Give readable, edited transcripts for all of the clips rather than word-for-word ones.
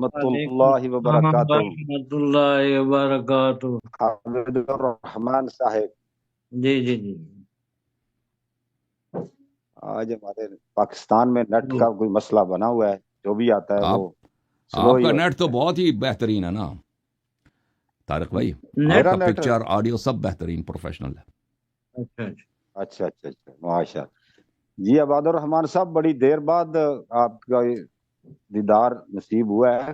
ورحمۃ وعلیکم اللہ السلام وبرکاتہ۔ ورحمۃ اللہ وبرکاتہ۔ عابد الرحمان صاحب، جی جی جی آج ہمارے پاکستان میں نیٹ جی۔ کا کوئی مسئلہ بنا ہوا ہے، جو بھی آتا ہے آپ وہ سلو آپ ہی کا ہوتا نیٹ تو ہے۔ بہت ہی بہترین ہے نا طارق بھائی، آپ نیٹ میرا کا نیٹ پکچر آڈیو سب بہترین پروفیشنل ہے۔ اچھا اچھا۔ اچھا اچھا اچھا، ماشاء اللہ۔ جی عباد الرحمان صاحب، بڑی دیر بعد آپ کا دیدار نصیب ہوا ہے۔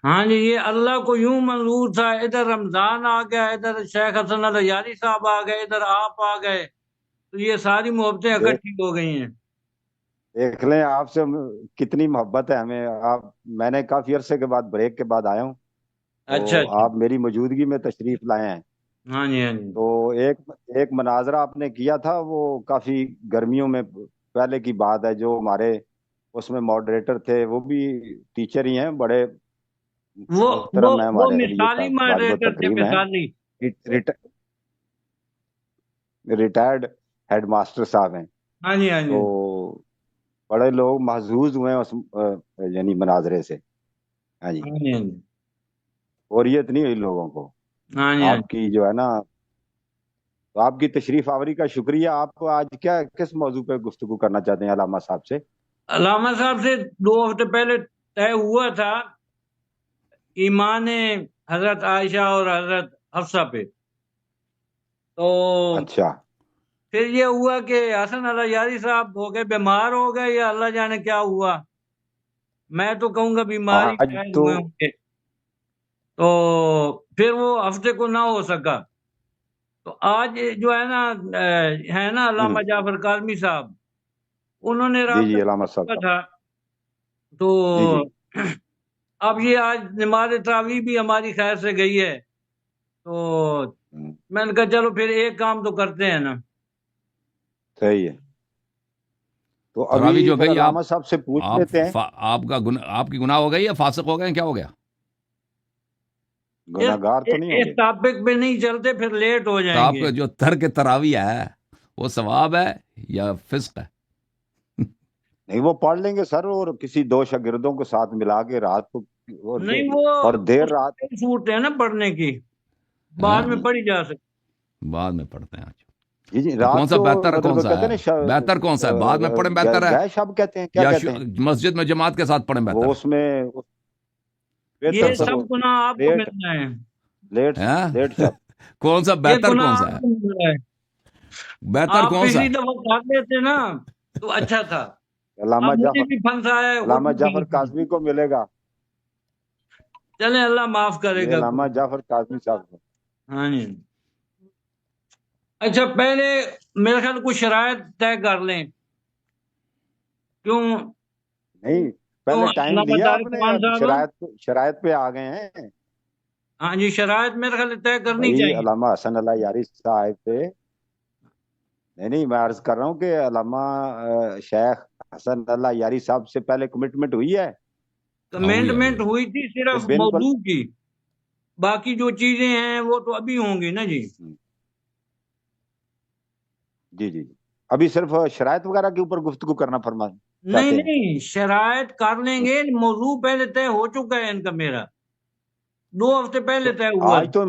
ہاں جی، یہ اللہ کو یوں منظور تھا، ادھر رمضان آ گیا، ادھر شیخ حسن الیاری صاحب آ گئے، ادھر آپ آ گئے، تو یہ ساری محبتیں دیکھ اکٹھی ہو گئی ہیں۔ دیکھ لیں آپ سے کتنی محبت ہے ہمیں۔ میں نے کافی عرصے کے بعد، بریک کے بعد آیا ہوں، اچھا تو اچھا۔ آپ میری موجودگی میں تشریف لائے ہیں۔ ہاں جی ہاں جی۔ تو ایک مناظرہ آپ نے کیا تھا، وہ کافی گرمیوں میں پہلے کی بات ہے، جو ہمارے اس میں ماڈریٹر تھے وہ بھی ٹیچر ہی ہیں، بڑے وہ وہ محترم ہیں، وہ ہمارے لیے مثالی واجب و ماڈریٹر تھے، تکریم ہیں، مثالی۔ ریٹائرڈ ہیڈ ماسٹر صاحب ہیں۔ ہاں جی ہاں تو جی۔ بڑے لوگ محظوظ ہوئے ہیں اس یعنی مناظرے سے۔ ہاں جی، ہاں جی ہاں جی۔ بوریت نہیں ہوئی لوگوں کو ہاں جی ہاں آپ جی۔ کی جو ہے نا۔ تو آپ کی تشریف آوری کا شکریہ۔ آپ آج کس موضوع پہ گفتگو کرنا چاہتے ہیں علامہ صاحب سے؟ علامہ صاحب سے 2 ہفتے پہلے طے ہوا تھا ایمان حضرت عائشہ اور حضرت حفصہ پہ، تو اچھا، پھر یہ ہوا کہ حسن الیاری صاحب ہو گئے، بیمار ہو گئے، یا اللہ جانے کیا ہوا، میں تو کہوں گا بیماری آج شاید تو ہوئے ہوں گے، تو پھر وہ ہفتے کو نہ ہو سکا۔ تو آج جو ہے نا علامہ جعفر کاظمی صاحب، انہوں نے جی رابطہ جی علامہ صاحب کیا کا، تھا، تو جی جی اب یہ آج نماز تراویح بھی ہماری خیر سے گئی ہے، تو میں نے کہا چلو پھر ایک کام تو کرتے ہیں نا۔ صحیح ہے۔ تو ابھی تراوی جو پھر گئی، علامہ صاحب سے پوچھ لیتے ہیں، آپ کی گناہ ہو گئی یا فاسق ہو گئے، کیا ہو گیا؟ گناہ گار تو نہیں ہوں اس گے؟ ٹاپک پہ نہیں چلتے، پھر لیٹ ہو تو جائیں آپ گے۔ کا جو ترک تراوی ہے وہ ثواب ہے یا فسق ہے؟ نہیں، وہ پڑھ لیں گے سر، اور کسی 2 شاگردوں کو ساتھ ملا کے رات کو، نہیں، وہ اور دیر اس رات۔ کی صورت ہے نا پڑھنے کی، بعد ہیں؟ میں پڑھی جا سکتی۔ بعد میں پڑھتے ہیں آج۔ جی جی، تو کون رات سا کو بہتر، کون مطلب سا کہتے ہے ہیں نا بہتر، کون سا ہے بعد میں پڑھیں بہتر ہے، گئے شب کہتے ہیں، کیا یا کہتے ہیں مسجد میں جماعت کے ساتھ پڑھیں بہتر وہ، اس میں بہتر یہ تو سب گناہ آپ کو لیٹ ملنا ہے، لیٹ ہے؟ لیٹ شب۔ کون سا یہ بہتر، گناہ کون سا آپ ہے کو مل رہا ہے۔ بہتر، آپ کون سا پچھلی ہے؟ دفعہ کھاتے تھے نا تو اچھا تھا، علامہ اب مجھے جعفر بھی پھنسا ہے، وہ علامہ بھی جعفر غلط ہے۔ کاظمی کو ملے گا، چلیں اللہ معاف کرے یہ گا۔ علامہ جعفر کاظمی صاحب کو۔ ہاں جی۔ اچھا، پہلے میرے خیال کچھ شرائط طے کر لیں، کیوں نہیں، کیوں پہلے ٹائم علامہ لیا آپ طارق نے، خان اب صاحب؟ شرائط پہ آ گئے ہیں ہاں جی، شرائط میرے خیال طے کرنی بھائی۔ چاہیے۔ علامہ حسن اللہ یاری صاحب پہ، نہیں میں عرض کر رہا ہوں کہ علامہ شیخ حسن اللہ یاری صاحب سے پہلے کمٹمنٹ ہوئی ہے ہاں، ہوئی ہے، کمنٹمنٹ ہوئی تھی کہ صرف بالکل؟ موضوع کی، باقی جو چیزیں ہیں وہ تو ابھی ہوں گی نا جی۔ جی جی جی، ابھی صرف شرائط وغیرہ کے اوپر گفتگو کرنا فرما نہیں چاہتے ہیں؟ نہیں، شرائط کر لیں گے، موضوع پہلے طے ہو چکا ہے ان کا، میرا 2 ہفتے پہلے تو طے ہوا آج تو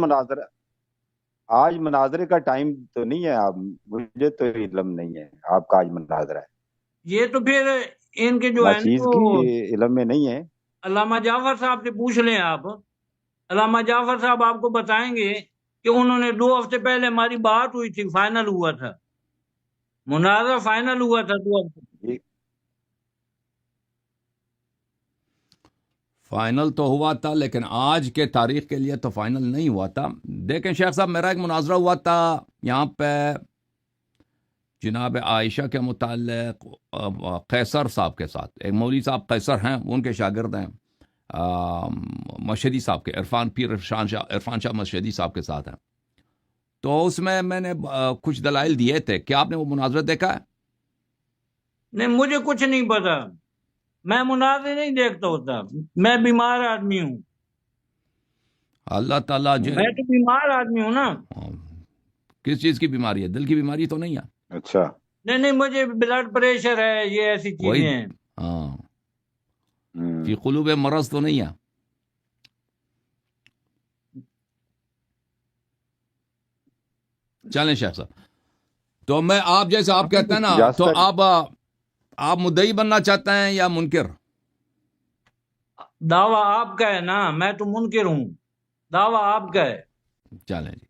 آج مناظرے کا ٹائم تو نہیں ہے، آپ مجھے تو علم نہیں ہے آپ کا آج مناظرہ ہے، یہ تو پھر ان کے جو ہے نا ناچیز کی وہ علم میں نہیں ہے۔ علامہ جعفر صاحب سے پوچھ لیں آپ، علامہ جعفر صاحب آپ کو بتائیں گے کہ انہوں نے 2 ہفتے پہلے ہماری بات ہوئی تھی، فائنل ہوا تھا، مناظرہ فائنل ہوا تھا 2 ہفتے۔ جی فائنل تو ہوا تھا، لیکن آج کے تاریخ کے لیے تو فائنل نہیں ہوا تھا۔ دیکھیں شیخ صاحب، میرا ایک مناظرہ ہوا تھا یہاں پہ جناب عائشہ کے متعلق قیصر صاحب کے ساتھ، ایک مولوی صاحب قیصر ہیں، ان کے شاگرد ہیں، مشہدی صاحب کے، عرفان شاہ مشہدی صاحب کے ساتھ ہیں۔ تو اس میں نے کچھ دلائل دیے تھے۔ کیا آپ نے وہ مناظرہ دیکھا ہے؟ نہیں، مجھے کچھ نہیں پتا، میں مناظرے نہیں دیکھتا ہوتا، میں بیمار آدمی ہوں، اللہ تعالیٰ میں تو بیمار آدمی ہوں نا۔ کس چیز کی بیماری ہے؟ دل کی بیماری تو نہیں ہے؟ اچھا، نہیں نہیں، مجھے بلڈ پریشر ہے، یہ ایسی وہی، چیزیں ہیں۔ ہاں، فی قلوب مرض تو نہیں ہے. چلیں شیخ صاحب، تو میں آپ جیسے آپ کہتے ہیں نا، اجازت تو ہے؟ آپ مدعی بننا چاہتے ہیں یا منکر؟ دعویٰ آپ کا ہے نا، میں تو منکر ہوں، دعویٰ آپ کا ہے. چلیں جی،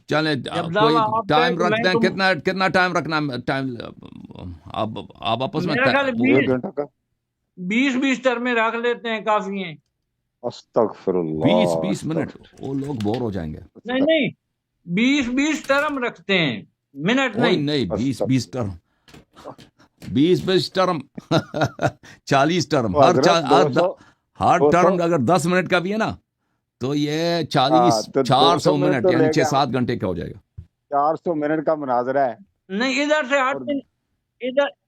چلیں جب کوئی دعویٰ آپ کا ہے ٹائم تو رکھ میں دیں، تو کتنا ٹائم رکھنا ہے؟ ٹائم آپ آپس میں میرا خیال ایک گھنٹہ کا. 20 ٹرمیں رکھ لیتے ہیں، کافی ہیں. استغفر اللہ 20 منٹ استغفر. وہ لوگ بور ہو جائیں گے. نہیں نہیں، 20 ٹرم رکھتے ہیں، منٹ کوئی نہیں. نہیں، 20 استغفر. ٹرم، 20 ٹرم 40 ٹرم، وہ حضرت 200 ہر 200 ٹرم اگر 10 منٹ کا بھی ہے نا، تو یہ 40 تو 400 200 منٹ منٹ تو یعنی لے گا. 6-7 گھنٹے کا ہو جائے گا. 400 منٹ کا مناظرہ ہے. نہیں، ادھر سے ہٹ اور کے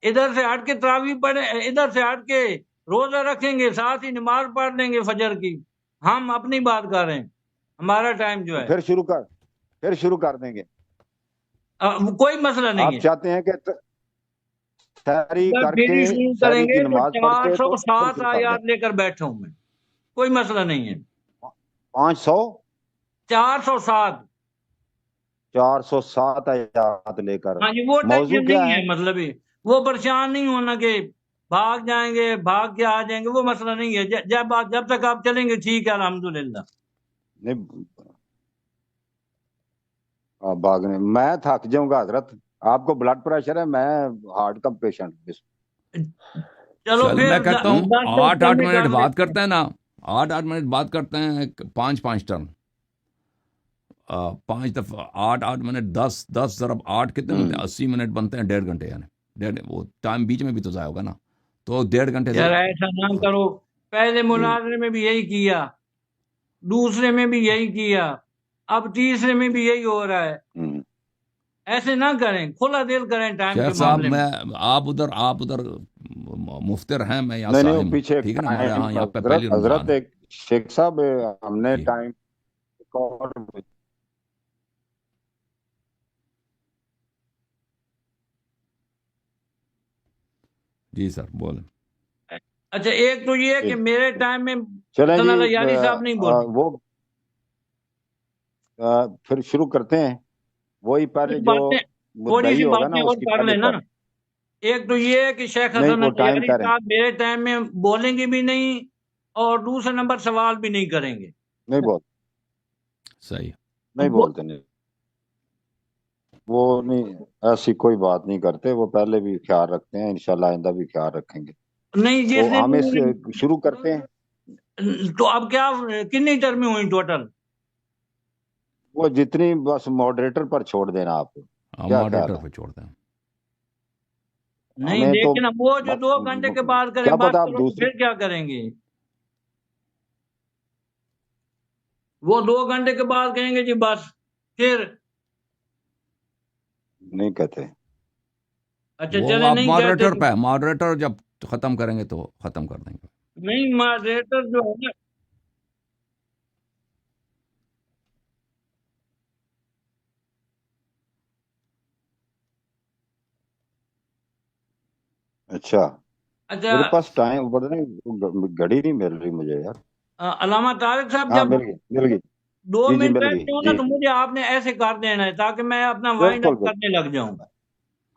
ادھر سے ہٹ کے تراویح پڑھے، ادھر سے ہٹ کے روزہ رکھیں گے، ساتھ ہی نماز پڑھ لیں گے فجر کی. ہم اپنی بات کر رہے ہیں، ہمارا ٹائم جو ہے پھر شروع کر دیں گے. کوئی مسئلہ نہیں آپ ہے. چاہتے ہیں کہ سحری اگر کر پھر کے ہی شروع کریں سحری کی گے تو نماز پڑھ چار کے سو تو پھر سات شروع کر دیں. آیات لے کر بیٹھا ہوں میں، کوئی مسئلہ نہیں ہے. 500 407. 407 آیات لے کر. ہاں جی، وہ موضوع ٹینشن کیا نہیں ہے؟ ہے، مطلب ہی وہ پریشان نہیں ہونا کہ بھاگ جائیں گے، بھاگ کے آ جائیں گے، وہ مسئلہ نہیں ہے. جب تک آپ چلیں گے ٹھیک ہے، الحمدللہ. نہیں بھاگنے میں تھک جاؤں گا حضرت. آپ کو بلڈ پریشر ہے، میں ہارٹ کا پیشنٹ. چلو چل میں پھر کہتا ہوں 10 8 میں منٹ کر بات لیتے کرتے ہیں نا، 8 منٹ بات کرتے ہیں، 5 ٹرم، 5 دفعہ 8 منٹ، 10 ضرب 8 کتنے بنتے ہیں؟ 80 منٹ بنتے ہیں، 1.5 گھنٹے. یعنی وہ ٹائم بیچ میں بھی تو ضائع ہوگا نا، تو 1.5 گھنٹے سے یار ایسا نہ کرو. پہلے مناظرے میں بھی یہی کیا، دوسرے میں بھی یہی کیا، اب تیسرے میں بھی یہی ہو رہا ہے. ایسے نہ کریں، کھلا دل کریں ٹائم کے شیخ صاحب معاملے میں. آپ ادھر مفتر ہیں، میں یہاں نہیں وہ صائم ہوں، پیچھے ٹھیک ہے نا، ہمارے ٹائم یہاں پہ پہلی حضرت رمضان ہے. ایک شیخ صاحب ہم نے جی ٹائم جی سر بولیں. اچھا، ایک تو یہ کہ میرے ٹائم میں چلیں حسن جی. اللہ یاری صاحب نہیں بولے. وہ پھر شروع کرتے ہیں. وہی پہلے کچھ جو باتیں، تھوڑی مدعی سی ہوگا نا باتیں اور اس کی کر پہلے لینا. کریں. ایک تو یہ ہے کہ شیخ نہیں حسن وہ اللہ ٹائم یاری کریں. صاحب میرے ٹائم میں بولیں گے بھی نہیں، اور دوسرا نمبر سوال بھی نہیں کریں گے. نہیں صحیح. بولتے نہیں. وہ نہیں، ایسی کوئی بات نہیں کرتے. وہ پہلے بھی خیال رکھتے ہیں، انشاءاللہ آئندہ بھی خیال رکھیں گے. نہیں، جس تو ہم اس دن شروع کرتے ہیں. تو اب کیا کتنی ٹرمیں ہوئی ٹوٹل؟ وہ جتنی بس ماڈریٹر پر چھوڑ دینا. آپ کیا خیال ماڈریٹر ہے؟ پہ چھوڑتے ہیں. نہیں ہمیں تو دیکھنا، وہ جو 2 گھنٹے کے بعد کریں، کیا بات پتا آپ کرو تو دوسری. پھر کیا کریں گے؟ وہ 2 گھنٹے کے بعد کہیں گے جی بس، پھر نہیں کہتے. اچھا وہ چلے آپ نہیں کہتے ماڈریٹر تو پہ، ماڈریٹر جب ختم کریں گے تو ختم کر دیں گے. نہیں، ماڈریٹر جو ہے نا، اچھا اچھا میرے پاس ٹائم گھڑی نہیں مل رہی مجھے یار. علامہ طارق صاحب، ہاں جب مل گئی. دو جی منٹ مل گئی. بیٹھتے ہو نا جی تو مجھے آپ نے ایسے کر دینا ہے تاکہ میں اپنا وائنڈ بالکل اپ کرنے لگ جاؤں.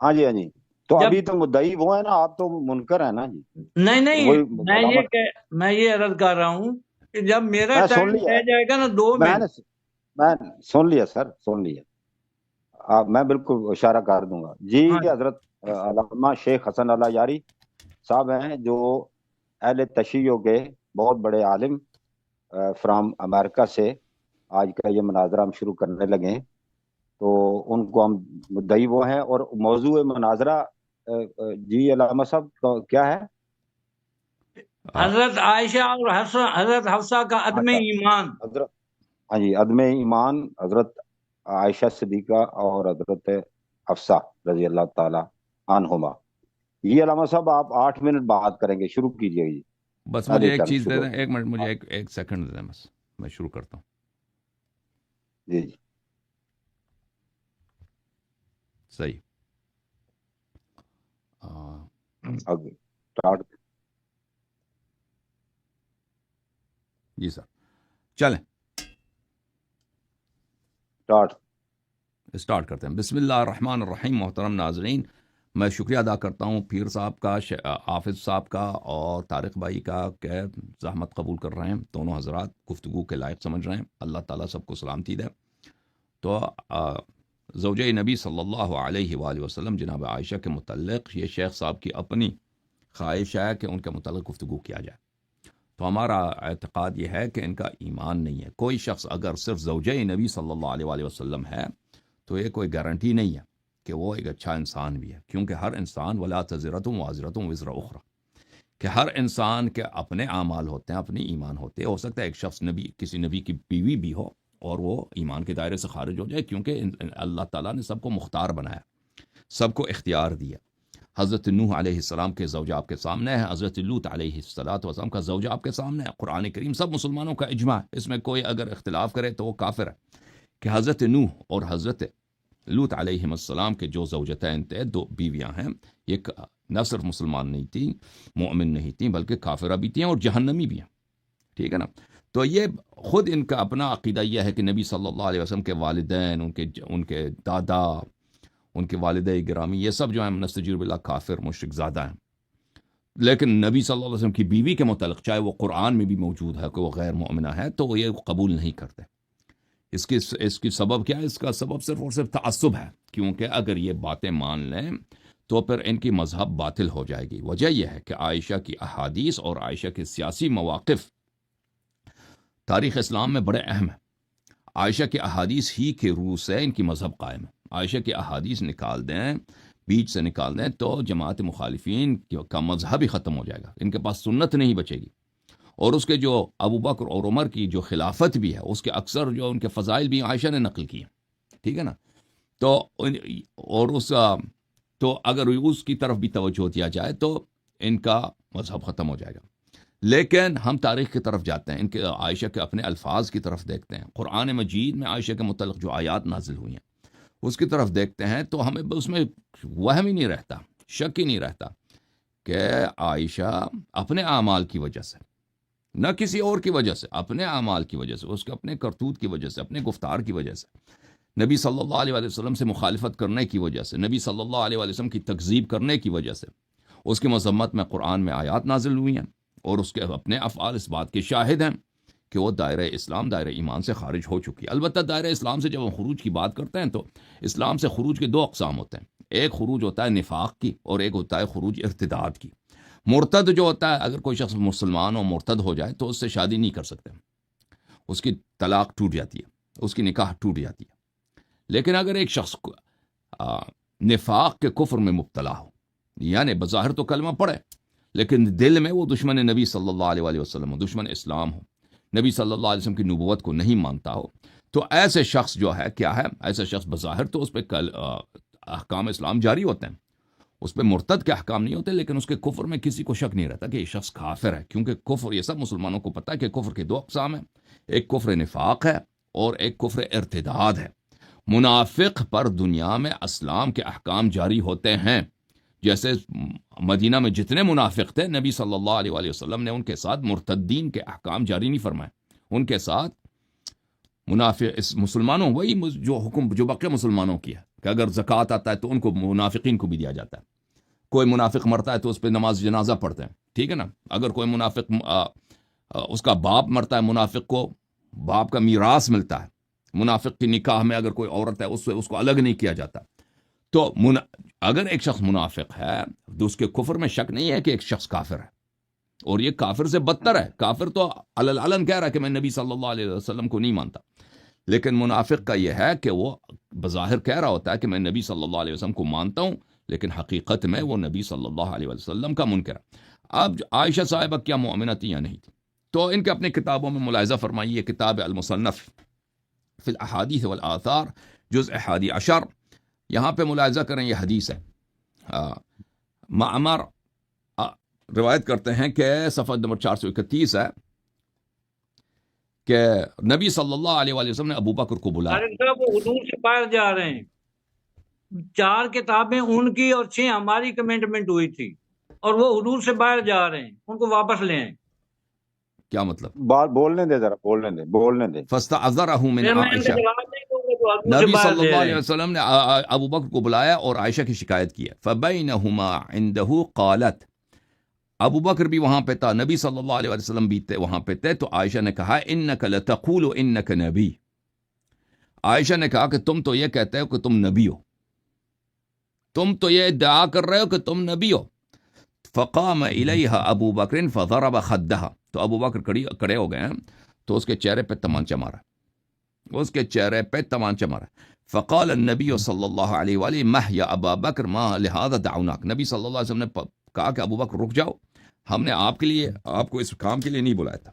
ہاں جی. تو جب ابھی تو مدعی وہ ہے نا، آپ تو منکر ہے نا جی. نہیں تو نہیں، وہی علامت. میں یہ عرض کر رہا ہوں کہ جب میرا میں سن ٹائم لیا رہ جائے گا نا 2 میں منٹ. نے میں سن لیا سر، سن لیا. میں بالکل اشارہ کر دوں گا. جی ہاں، حضرت علامہ شیخ حسن اللہ یاری صاحب ہیں، جو اہل تشیع کے بہت بڑے عالم فرام امریکہ سے. آج کا یہ مناظرہ ہم شروع کرنے لگے ہیں، تو ان کو ہم مدعی وہ ہیں. اور موضوع مناظرہ جی علامہ صاحب کیا ہے؟ حضرت عائشہ اور حضرت حفصہ کا عدم اچھا ایمان. حضرت، ہاں جی، عدم ایمان حضرت عائشہ صدیقہ اور حضرت حفصہ رضی اللہ تعالی عنہما. یہ علامہ صاحب آپ 8 منٹ بات کریں گے، شروع کیجئے جی. بس مجھے پہلی ایک ٹرم چیز دے شروع. دیں، 1 منٹ، مجھے ایک سیکنڈ دے دیں، بس میں شروع کرتا ہوں. جی جی. صحیح. آگے اسٹارٹ. جی سر چلیں اسٹارٹ کرتے ہیں. بسم اللہ الرحمن الرحیم. محترم ناظرین، میں شکریہ ادا کرتا ہوں پیر صاحب کا، حافظ صاحب کا اور طارق بھائی کا کہ زحمت قبول کر رہے ہیں. دونوں حضرات گفتگو کے لائق سمجھ رہے ہیں. اللہ تعالیٰ سب کو سلامتی دے. تو زوجہ نبی صلی اللہ علیہ وآلہ وسلم جناب عائشہ کے متعلق یہ شیخ صاحب کی اپنی خواہش ہے کہ ان کے متعلق گفتگو کیا جائے. تو ہمارا اعتقاد یہ ہے کہ ان کا ایمان نہیں ہے. کوئی شخص اگر صرف زوجہ نبی صلی اللہ علیہ وآلہ وسلم ہے تو یہ کوئی گارنٹی نہیں ہے کہ وہ ایک اچھا انسان بھی ہے، کیونکہ ہر انسان ولا تزرۃ وازرۃ وزر اخری، کہ ہر انسان کے اپنے اعمال ہوتے ہیں، اپنے ایمان ہوتے ہیں. ہو سکتا ہے ایک شخص کسی نبی کی بیوی بھی ہو اور وہ ایمان کے دائرے سے خارج ہو جائے، کیونکہ اللہ تعالیٰ نے سب کو مختار بنایا، سب کو اختیار دیا. حضرت نوح علیہ السلام کے زوجہ آپ کے سامنے ہے، حضرت لوط علیہ السلام کا زوجہ آپ کے سامنے ہے. قرآن کریم سب مسلمانوں کا اجماع ہے، اس میں کوئی اگر اختلاف کرے تو وہ کافر ہے کہ حضرت نوح اور حضرت لوط علیہ السلام کے جو زوجتین تھے، دو بیویاں ہیں، یہ نہ صرف مسلمان نہیں تھیں، مومن نہیں تھیں، بلکہ کافرہ بھی تھیں اور جہنمی بھی ہیں. ٹھیک ہے نا. تو یہ خود ان کا اپنا عقیدہ یہ ہے کہ نبی صلی اللہ علیہ وسلم کے والدین، ان کے دادا، ان کے والدہ گرامی، یہ سب جو ہیں نستجیر باللہ کافر مشرک زادہ ہیں. لیکن نبی صلی اللہ علیہ وسلم کی بیوی کے متعلق چاہے وہ قرآن میں بھی موجود ہے کہ وہ غیر مؤمنہ ہے، تو وہ یہ قبول نہیں کرتے. اس کی سبب کیا ہے؟ اس کا سبب صرف اور صرف تعصب ہے، کیونکہ اگر یہ باتیں مان لیں تو پھر ان کی مذہب باطل ہو جائے گی. وجہ یہ ہے کہ عائشہ کی احادیث اور عائشہ کے سیاسی مواقف تاریخ اسلام میں بڑے اہم ہیں. عائشہ کے احادیث ہی کے روح سے ان کی مذہب قائم ہے. عائشہ کے احادیث نکال دیں، بیچ سے نکال دیں، تو جماعت مخالفین کا مذہب ہی ختم ہو جائے گا. ان کے پاس سنت نہیں بچے گی. اور اس کے جو ابو بکر اور عمر کی جو خلافت بھی ہے، اس کے اکثر جو ان کے فضائل بھی عائشہ نے نقل کیے. ٹھیک ہے نا. تو اگر اس کی طرف بھی توجہ دیا جائے تو ان کا مذہب ختم ہو جائے گا. لیکن ہم تاریخ کی طرف جاتے ہیں، ان کے عائشہ کے اپنے الفاظ کی طرف دیکھتے ہیں. قرآن مجید میں عائشہ کے متعلق جو آیات نازل ہوئی ہیں اس کی طرف دیکھتے ہیں تو ہمیں اس میں وہم ہی نہیں رہتا، شک ہی نہیں رہتا کہ عائشہ اپنے اعمال کی وجہ سے، نہ کسی اور کی وجہ سے، اپنے اعمال کی وجہ سے، اس کے اپنے کرتوت کی وجہ سے، اپنے گفتار کی وجہ سے، نبی صلی اللہ علیہ وسلم سے مخالفت کرنے کی وجہ سے، نبی صلی اللہ علیہ وسلم کی تکذیب کرنے کی وجہ سے، اس کی مذمت میں قرآن میں آیات نازل ہوئی ہیں اور اس کے اپنے افعال اس بات کے شاہد ہیں کہ وہ دائرہ اسلام، دائرہ ایمان سے خارج ہو چکی ہے. البتہ دائرہ اسلام سے جب ہم خروج کی بات کرتے ہیں تو اسلام سے خروج کے دو اقسام ہوتے ہیں. ایک خروج ہوتا ہے نفاق کی اور ایک ہوتا ہے خروج ارتداد کی. مرتد جو ہوتا ہے، اگر کوئی شخص مسلمان اور مرتد ہو جائے تو اس سے شادی نہیں کر سکتے، اس کی طلاق ٹوٹ جاتی ہے، اس کی نکاح ٹوٹ جاتی ہے. لیکن اگر ایک شخص نفاق کے کفر میں مبتلا ہو، یعنی بظاہر تو کلمہ پڑھے لیکن دل میں وہ دشمن نبی صلی اللہ علیہ وسلم ہو، دشمن اسلام ہو، نبی صلی اللہ علیہ وسلم کی نبوت کو نہیں مانتا ہو، تو ایسے شخص جو ہے کیا ہے؟ ایسے شخص بظاہر تو اس پہ احکام اسلام جاری ہوتے ہیں، اس پہ مرتد کے احکام نہیں ہوتے، لیکن اس کے کفر میں کسی کو شک نہیں رہتا کہ یہ شخص کافر ہے. کیونکہ کفر، یہ سب مسلمانوں کو پتہ ہے کہ کفر کے دو اقسام ہیں، ایک کفر نفاق ہے اور ایک کفر ارتداد ہے. منافق پر دنیا میں اسلام کے احکام جاری ہوتے ہیں. جیسے مدینہ میں جتنے منافق تھے، نبی صلی اللہ علیہ وسلم نے ان کے ساتھ مرتدین کے احکام جاری نہیں فرمائے. ان کے ساتھ منافق مسلمانوں وہی جو حکم جو بقیہ مسلمانوں کی ہے کہ اگر زکوٰۃ آتا ہے تو ان کو منافقین کو بھی دیا جاتا ہے. کوئی منافق مرتا ہے تو اس پہ نماز جنازہ پڑھتے ہیں. ٹھیک ہے نا. اگر کوئی منافق اس کا باپ مرتا ہے، منافق کو باپ کا میراث ملتا ہے. منافق کی نکاح میں اگر کوئی عورت ہے اس کو الگ نہیں کیا جاتا. تو اگر ایک شخص منافق ہے تو اس کے کفر میں شک نہیں ہے کہ ایک شخص کافر ہے، اور یہ کافر سے بدتر ہے. کافر تو علن کہہ رہا ہے کہ میں نبی صلی اللہ علیہ وسلم کو نہیں مانتا، لیکن منافق کا یہ ہے کہ وہ بظاہر کہہ رہا ہوتا ہے کہ میں نبی صلی اللہ علیہ وسلم کو مانتا ہوں، لیکن حقیقت میں وہ نبی صلی اللہ علیہ وسلم کا منکر ہے. اب عائشہ صاحبہ کیا مؤمنہ تھی یا نہیں تھی؟ تو ان کے اپنے کتابوں میں ملاحظہ فرمائیے. کتاب المصنف فی الاحادیث والآثار جزء 11، یہاں پہ ملاحظہ کریں، یہ حدیث ہے. معمر روایت کرتے ہیں کہ صفحہ نمبر 431 ہے کہ نبی صلی اللہ علیہ وسلم نے ابو بکر کو بلایا. وہ حدود سے باہر جا رہے ہیں. 4 کتابیں ان کی اور 6 ہماری کمنٹمنٹ ہوئی تھی، اور وہ حدود سے باہر جا رہے ہیں، ان کو واپس لے آئیں. کیا مطلب؟ بات بولنے دے، ذرا بولنے دے. فاستعذرہ من پھر میں ان کا عائشہ، جواب نہیں دوں گا تو آپ مجھ سے نبی باہر صلی دے اللہ رہے علیہ ہیں. وسلم نے ابو بکر کو بلایا اور عائشہ کی شکایت کی ہے. فبینہما عندہ قالت، ابو بکر بھی وہاں پہ تھا، نبی صلی اللہ علیہ وسلم بھی وہاں پہ تھے، تو عائشہ نے کہا انک لتقول انک نبی، عائشہ نے کہا کہ تم تو یہ کہتے ہو کہ تم نبی ہو، تم تو یہ ادعا کر رہے ہو کہ تم نبی ہو. فقام الیہا ابو بکر فضرب خدہا، تو ابو بکر کھڑے ہو گئے ہیں، تو اس کے چہرے پہ تمانچہ مارا، اس کے چہرے پہ تمانچہ مارا. فقال النبی صلی اللہ علیہ وآلہ مہ یا ابا بکر ما لہذا دعوناک، نبی صلی اللہ علیہ وسلم نے کہا کہ ابو بکر رک جاؤ، ہم نے آپ کو اس کام کے لیے نہیں بلایا تھا.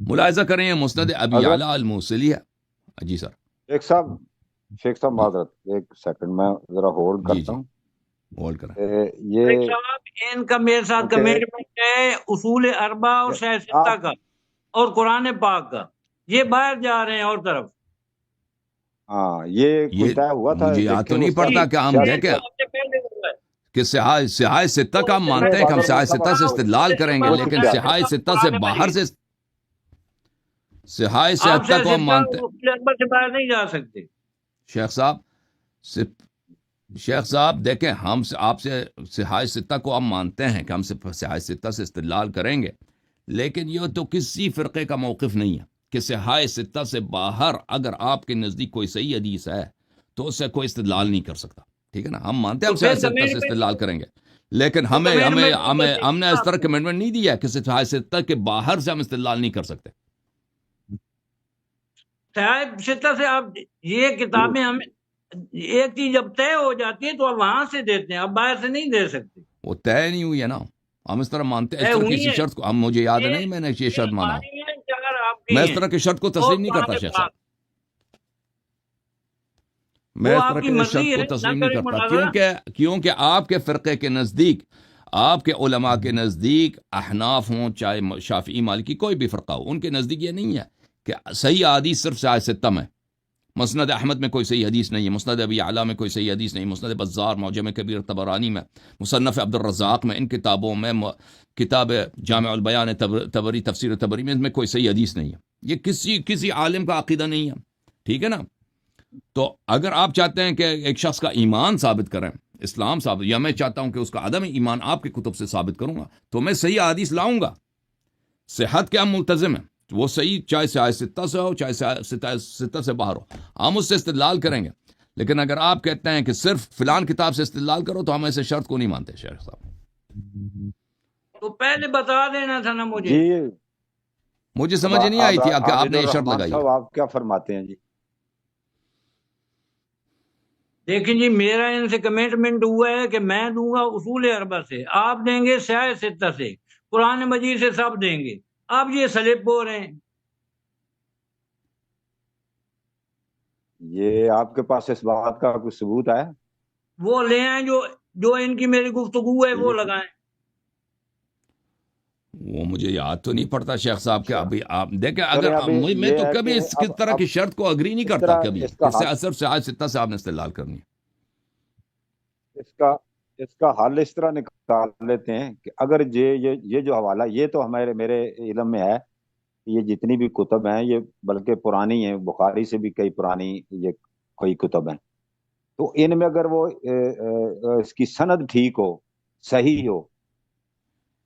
ملاحظہ کریں یہ مسند ابی حضرت یعلا الموصلی ہے. جی سر. شیخ صاحب معذرت، ایک سیکنڈ میں ذرا ہولڈ جی کرتا جی ہوں. ہولڈ کریں. یہ ایک صاحب ان کا میرے ساتھ اوکے، کمٹمنٹ ہے اصول اربع اور سہ ستہ آپ کا اور قرآن پاک کا، یہ باہر جا رہے ہیں اور طرف. ہاں یہ کوئی یہ طے ہوا تھا، مجھے یاد دیکھیں تو نہیں اس کا پڑتا کہ ہم شاید. دیکھیں یہ ہفتے پہلے ہوا ہے. کہ سہائے ستہ کا ہم وہ مانتے ہیں کہ ہم بات سہائے صاحب ستہ سے استدلال کریں گے، وہ لیکن شکریہ. سہائے ستہ سے باہر سے سہائے آپ ستہ سہ کو ہم ستہ مانتے ہیں. اصول اربع سے باہر نہیں جا سکتے. شیخ صاحب دیکھیں، ہم آپ سے سہائے ستہ کو ہم مانتے ہیں کہ ہم سہائے ستہ سے استدلال کریں گے، لیکن یہ تو کسی فرقے کا موقف نہیں ہے کہ سہائے ستہ سے باہر اگر آپ کے نزدیک کوئی صحیح حدیث ہے تو اس سے کوئی استدلال نہیں کر سکتا. ٹھیک ہے نا، ہم مانتے ہیں ہم تو پھر سہائے ستہ سے استدلال کریں گے، لیکن تو ہم نے اس طرح کمنٹمنٹ نہیں دیا کہ سہائے ستہ کے باہر سے ہم استدلال نہیں کر سکتے. صاحب ستہ سے آپ یہ کتابیں ہمیں ایک چیز جب طے ہو جاتی ہے تو آپ وہاں سے دیتے ہیں، آپ باہر سے نہیں دے سکتے. وہ طے نہیں ہوئی ہے نا، ہم اس طرح مانتے ہیں، اس طے طرح ہوئی کسی ہے، شرط کو مجھے یاد یہ نہیں میں نے یہ شرط مانا ہو، ہماری ہیں، چار آپ کی میں اس ہیں طرح کی شرط کو اور تسلیم نہیں کرتا قرآن شیخ پاک. صاحب، میں وہ اس آپ طرح کی کی مرضی شرط ہے، کو نہ تسلیم نہیں کریں کرتا، مناظرہ. کیونکہ آپ کے فرقے کے نزدیک، آپ کے علماء کے نزدیک، احناف ہوں چاہے شافعی مالکی کوئی بھی فرقہ ہو، ان کے نزدیک یہ نہیں ہے کہ صحیح حدیث صرف سہائے ستہ میں. مسند احمد میں کوئی صحیح حدیث نہیں ہے، مسند ابی اعلیٰ میں کوئی صحیح حدیث نہیں، مسند بزار، معجم کبیر طبرانی میں، مصنف عبد الرزاق میں، ان کتابوں میں، کتاب جامع البیان طبری، تفسیر طبری میں، ان میں کوئی صحیح حدیث نہیں ہے. یہ کسی عالم کا عقیدہ نہیں ہے. ٹھیک ہے نا. تو اگر آپ چاہتے ہیں کہ ایک شخص کا ایمان ثابت کریں، اسلام ثابت، یا میں چاہتا ہوں کہ اس کا عدم ایمان آپ کی کتب سے ثابت کروں گا، تو میں صحیح حدیث لاؤں گا. صحت کے ہم ملتزم ہیں، وہ صحیح چاہے سہائے ستہ سے ہو چاہے سہائے ستہ سے باہر ہو، ہم اس سے استدلال کریں گے. لیکن اگر آپ کہتے ہیں کہ صرف فلان کتاب سے استدلال کرو تو ہم ایسے شرط کو نہیں مانتے شیخ صاحب. تو پہلے بتا دینا تھا نا مجھے. جی مجھے سمجھ نہیں آئی تھی کہ آپ نے یہ شرط الرحمان لگائی. صاحب آپ کیا فرماتے ہیں جی؟ دیکھیں جی، میرا ان سے کمٹمنٹ ہوا ہے کہ میں دوں گا اصول اربع سے، آپ دیں گے سہائے ستہ سے، قرآن مجید سے سب دیں گے. آپ یہ سلپ بول رہے ہیں. یہ آپ کے پاس اس بات کا کوئی ثبوت ہے؟ وہ لے آئیں جو ان کی میری گفتگو ہے وہ لگائیں. وہ مجھے یاد تو نہیں پڑتا شیخ صاحب کہ ابھی آپ دیکھیں، اگر ابھی میں یہ تو ہے کبھی کہ اس طرح کی شرط کو اگری نہیں اس کرتا طرح کبھی، اس کا کہ حل صرف سہائے ستہ سے آپ نے استدلال کرنی ہے. اس کا حل اس طرح نکال لیتے ہیں کہ اگر یہ جو حوالہ، یہ تو میرے علم میں ہے، یہ جتنی بھی کتب ہیں یہ بلکہ پرانی ہیں، بخاری سے بھی کئی پرانی یہ کوئی کتب ہیں، تو ان میں اگر وہ اس کی سند ٹھیک ہو، صحیح ہو،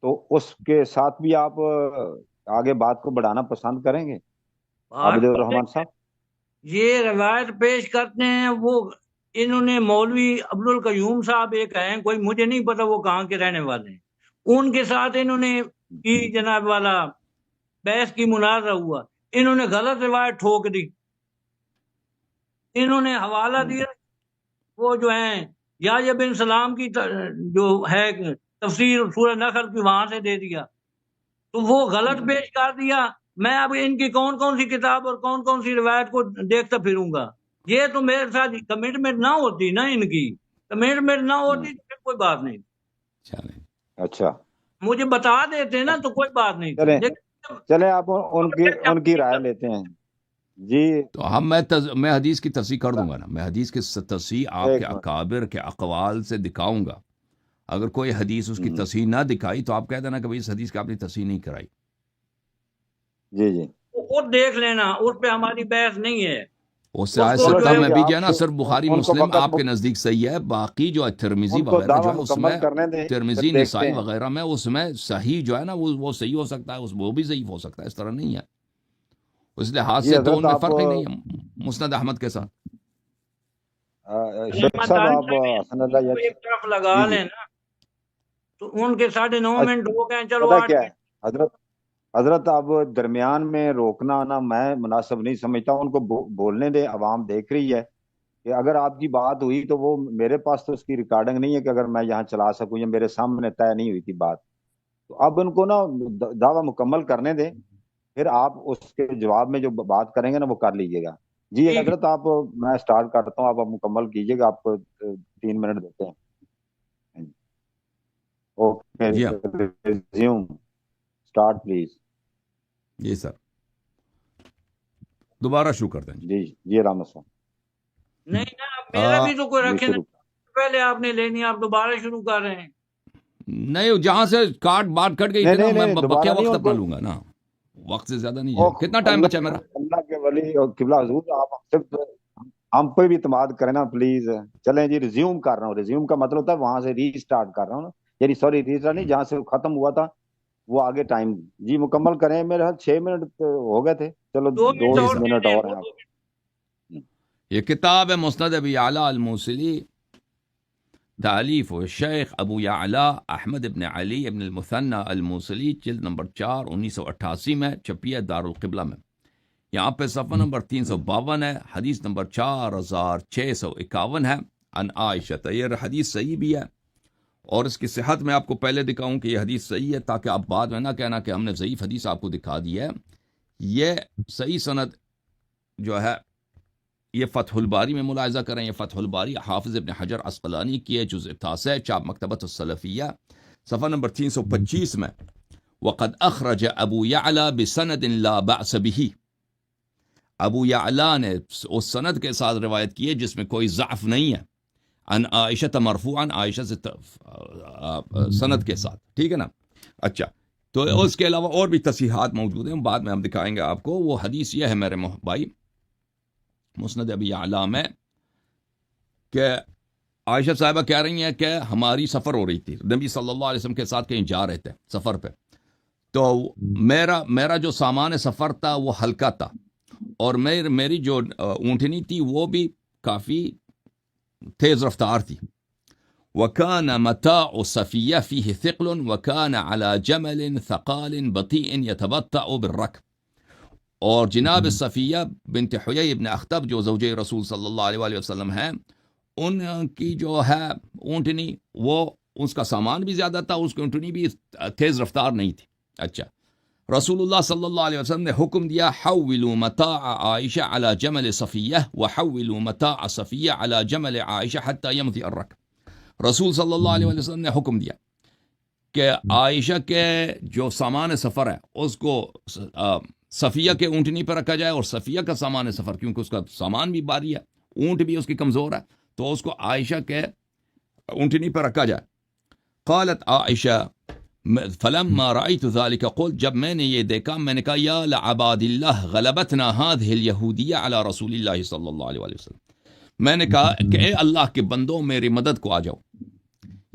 تو اس کے ساتھ بھی آپ آگے بات کو بڑھانا پسند کریں گے عابد الرحمان صاحب؟ یہ روایت پیش کرتے ہیں، وہ انہوں نے مولوی عبد القیوم صاحب ایک ہیں، کوئی مجھے نہیں پتا وہ کہاں کے رہنے والے ہیں، ان کے ساتھ انہوں نے کی جناب والا بحث کی، مناظرہ ہوا، انہوں نے غلط روایت ٹھوک دی، انہوں نے حوالہ دیا وہ جو ہیں یحییٰ بن سلام کی جو ہے تفسیر سورہ نحل کی، وہاں سے دے دیا، تو وہ غلط پیش کر دیا. میں اب ان کی کون کون سی کتاب اور کون کون سی روایت کو دیکھتا پھروں گا. یہ تو میرے ساتھ کمٹمنٹ نہ ہوتی نا، ان کی کمٹمنٹ نہ ہوتی تو پھر کوئی بات نہیں. اچھا مجھے بتا دیتے نا تو کوئی بات نہیں. چلیں آپ ان کی رائے لیتے ہیں جی. تو میں حدیث کی تصحیح کر دوں گا نا، میں حدیث کی تصحیح آپ کے اکابر کے اقوال سے دکھاؤں گا. اگر کوئی حدیث اس کی تصحیح نہ دکھائی تو آپ کہہ دینا کہ بھائی اس حدیث کی آپ نے تصحیح نہیں کرائی. جی جی وہ خود دیکھ لینا، اس پہ ہماری بحث نہیں ہے. اس سے اس آج کو چلو جو ستہ ہے ٹھیک میں ہے، بھی آپ جو ہے نا سے صرف بخاری ان کو مسلم وقت آپ کے نزدیک صحیح ہے، باقی جو ہے ترمذی ان کو وغیرہ جو دعویٰ ہے اس میں مکمل کرنے دیں، پھر ترمذی دیکھتے نسائی ہیں. وغیرہ میں اس میں صحیح جو ہے نا وہ صحیح ہو سکتا ہے، وہ بھی ضعیف ہو سکتا ہے، اس طرح نہیں ہے. اس لحاظ جی سے تو حضرت ان میں آپ فرق ہی نہیں ہے مسند احمد کے ساتھ. شیخ علامہ صاحب طارق آپ صاحب حسن اللہ کو یاری. ایک طرف لگا جی جی لیں نا، تو ان کے 9:30 منٹ ہو گئے، چلو پتہ 8 کیا ہے منٹ. حضرت اب درمیان میں روکنا نا میں مناسب نہیں سمجھتا. ان کو بولنے دیں، عوام دیکھ رہی ہے کہ اگر آپ کی بات ہوئی تو وہ میرے پاس تو اس کی ریکارڈنگ نہیں ہے کہ اگر میں یہاں چلا سکوں، یا میرے سامنے طے نہیں ہوئی تھی بات. تو اب ان کو نا دعویٰ مکمل کرنے دیں، پھر آپ اس کے جواب میں جو بات کریں گے نا وہ کر لیجئے گا. جی ٹھیک ہے. حضرت آپ، میں سٹارٹ کرتا ہوں، آپ مکمل کیجئے گا. آپ کو 3 منٹ دیتے ہیں. اوکے، جی ہاں ریزیوم سٹارٹ پلیز. جی سر، دوبارہ شروع کرتے ہیں. جی جی رام السلام. نہیں نا، میرا بھی تو کوئی جی رکھے نا، شروع. پہلے آپ نے لینی، آپ دوبارہ شروع کر رہے ہیں. نہیں، جہاں سے بات کٹ گئی نہیں تھی نا، نہیں میں نہیں بقیہ دوبارہ نہیں وقت ان اپنا کو. لوں گا نا، وقت سے زیادہ نہیں جائے. اوہ، کتنا ٹائم بچا میرا؟ اللہ کے ولی اور قبلہ حضور، آپ ہم پہ بھی اعتماد کریں نا پلیز. چلیں جی، ریزیوم کر رہا ہوں. ریزیوم کا مطلب ہوتا ہے وہاں سے ری اسٹارٹ کر رہا ہوں نا، یعنی سوری ری اسٹارٹ نہیں، جہاں سے ختم ہوا تھا وہ آگے ٹائم. جی مکمل کریں. میرے خیال 6 منٹ ہو گئے تھے. چلو 2 منٹ جی دو اور سر، دے منٹ دیں، اور وہ ہیں آپ. 2 منٹ. یہ کتاب ہے مسند ابی یعلا الموصلی، تالیف شیخ ابو یعلا احمد ابن علی ابن المثنى الموصلی، جلد نمبر 4، 1988 میں چھپی ہے، دارالقبلہ میں. یہاں پہ صفحہ نمبر 352 ہے، حدیث نمبر 4651 ہے. ان عائشہ، یہ حدیث صحیح بھی ہے، اور اس کی صحت میں آپ کو پہلے دکھاؤں کہ یہ حدیث صحیح ہے، تاکہ آپ بعد میں نہ کہنا کہ ہم نے ضعیف حدیث آپ کو دکھا دی ہے. یہ صحیح سند جو ہے، یہ فتح الباری میں ملاحظہ کریں. یہ فتح الباری حافظ ابن حجر عسقلانی کی ہے، جزء 9، چاپ مکتبۃ السلفیہ، صفحہ نمبر 325 میں. وقد اخرج ابو یعلا بسند لا بأس به، ابو یعلا نے اس سند کے ساتھ روایت کی ہے جس میں کوئی ضعف نہیں ہے. ان عائشہ مرفوعا، عائشہ سے سند کے ساتھ، ٹھیک ہے نا. اچھا، تو اس کے علاوہ اور بھی تصحیحات موجود ہیں، بعد میں ہم دکھائیں گے آپ کو. وہ حدیث یہ ہے میرے بھائی مسند ابی یعلا میں، کہ عائشہ صاحبہ کہہ رہی ہیں کہ ہماری سفر ہو رہی تھی، نبی صلی اللہ علیہ وسلم کے ساتھ کہیں جا رہے تھے سفر پہ. تو میرا جو سامان سفر تھا وہ ہلکا تھا، اور میری جو اونٹنی تھی وہ بھی کافی تیز رفتار تھی. وكان متاع صفية فيه ثقل وكان على جمل ثقال بطيء يتبطأ بالركب. اور جناب صفیہ بنت حیی ابن اخطب جو زوجہ رسول صلی اللہ علیہ وآلہ وسلم ہیں، ان کی جو ہے اونٹنی، وہ اس کا سامان بھی زیادہ تھا، اس کی اونٹنی بھی تیز رفتار نہیں تھی. اچھا، رسول اللہ صلی اللہ علیہ وسلم نے حکم دیا، حولوا متاع عائشہ علی جمل صفیہ وحولوا متاع صفیہ علی جمل عائشہ حتی یمضی الرکب. رسول صلی اللہ علیہ وسلم نے حکم دیا کہ عائشہ کے جو سامان سفر ہے اس کو صفیہ کے اونٹنی پر رکھا جائے، اور صفیہ کا سامان سفر، کیونکہ اس کا سامان بھی بھاری ہے، اونٹ بھی اس کی کمزور ہے، تو اس کو عائشہ کے اونٹنی پر رکھا جائے. قالت عائشہ فلما رأيت ذلك قلت، جب میں نے یہ دیکھا میں نے کہا، یا لعباد اللہ غلبتنا هذه اليهودیہ علی رسول اللہ صلی اللہ علیہ وسلم. میں نے کہا کہ اے اللہ کے بندوں میری مدد کو آ جاؤ.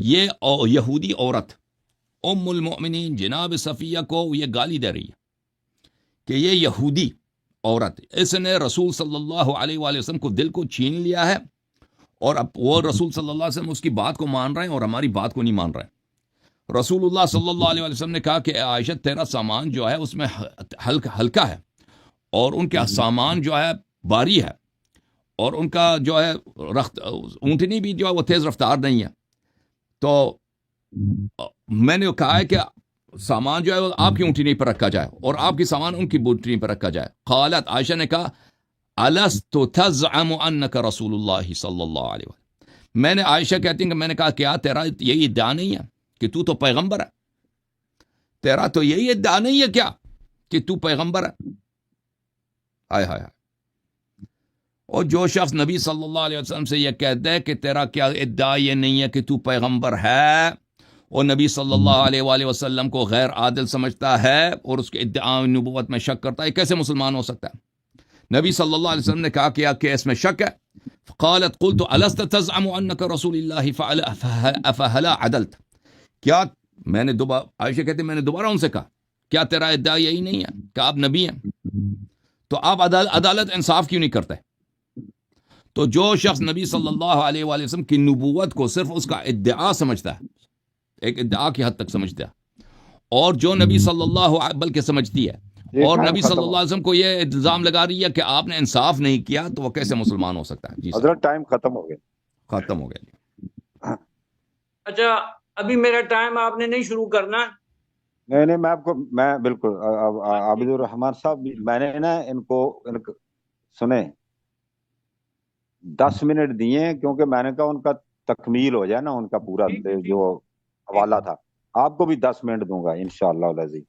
یہ یہودی عورت ام المؤمنین جناب صفیہ کو یہ گالی دے رہی ہے کہ یہ یہودی عورت، اس نے رسول صلی اللہ علیہ وآلہ وسلم کو دل کو چھین لیا ہے، اور اب وہ رسول صلی اللہ علیہ وسلم اس کی بات کو مان رہے ہیں اور ہماری بات کو نہیں مان رہے ہیں. رسول اللہ صلی اللہ علیہ وسلم نے کہا کہ عائشہ تیرا سامان جو ہے اس میں ہلکا ہے، اور ان کا سامان جو ہے بھاری ہے، اور ان کا جو ہے اونٹنی بھی جو ہے وہ تیز رفتار نہیں ہے. تو میں نے کہا ہے کہ سامان جو ہے وہ آپ کی اونٹنی پر رکھا جائے، اور آپ کی سامان ان کی اونٹنی پر رکھا جائے. قالت، عائشہ نے کہا، الست تزعم انک رسول اللہ صلی اللہ علیہ وسلم. میں نے، عائشہ کہتی ہیں کہ میں نے کہا، کیا تیرا یہی ادعا نہیں ہے کہ تو پیغمبر ہے؟ تیرا تو یہی ادعا نہیں ہے کیا کہ تو پیغمبر ہے؟ ہائے ہائے. اور جو شخص نبی صلی اللہ علیہ وسلم سے یہ کہتا ہے کہ تیرا کیا ادعا یہ نہیں ہے کہ تو پیغمبر ہے، وہ نبی صلی اللہ علیہ وآلہ وسلم کو غیر عادل سمجھتا ہے اور اس کے ادعاء نبوت میں شک کرتا ہے، کیسے مسلمان ہو سکتا ہے؟ نبی صلی اللہ علیہ وسلم نے کہا کہ اس میں شک ہے. قالت قلت الست تزعم انك رسول اللہ افهلا عدلت، کیا میں نے دوبارہ، عائشہ کہتے ہیں میں نے دوبارہ ان سے کہا کیا تیرا ادعا یہی نہیں ہے کہ آپ نبی ہیں؟ تو آپ عدالت انصاف کیوں نہیں کرتے؟ تو جو شخص نبی صلی اللہ علیہ وآلہ وسلم کی نبوت کو صرف اس کا ادعا سمجھتا ہے، ایک ادعا کی حد تک سمجھتا ہے، اور جو نبی صلی اللہ بلکہ سمجھتی ہے، اور نبی صلی اللہ علیہ وسلم کو یہ الزام لگا رہی ہے کہ آپ نے انصاف نہیں کیا، تو وہ کیسے مسلمان ہو سکتا ہے؟ جی حضرت ٹائم ختم ہو گیا. ختم ہو گیا. اچھا ابھی میرا ٹائم آپ نے نہیں شروع کرنا. نہیں میں آپ کو، میں بالکل عابد الرحمان صاحب، میں نے نا ان کو سنے 10 منٹ دیے کیونکہ میں نے کہا ان کا تکمیل ہو جائے نا، ان کا پورا جو حوالہ تھا. آپ کو بھی 10 منٹ دوں گا انشاءاللہ العزیز،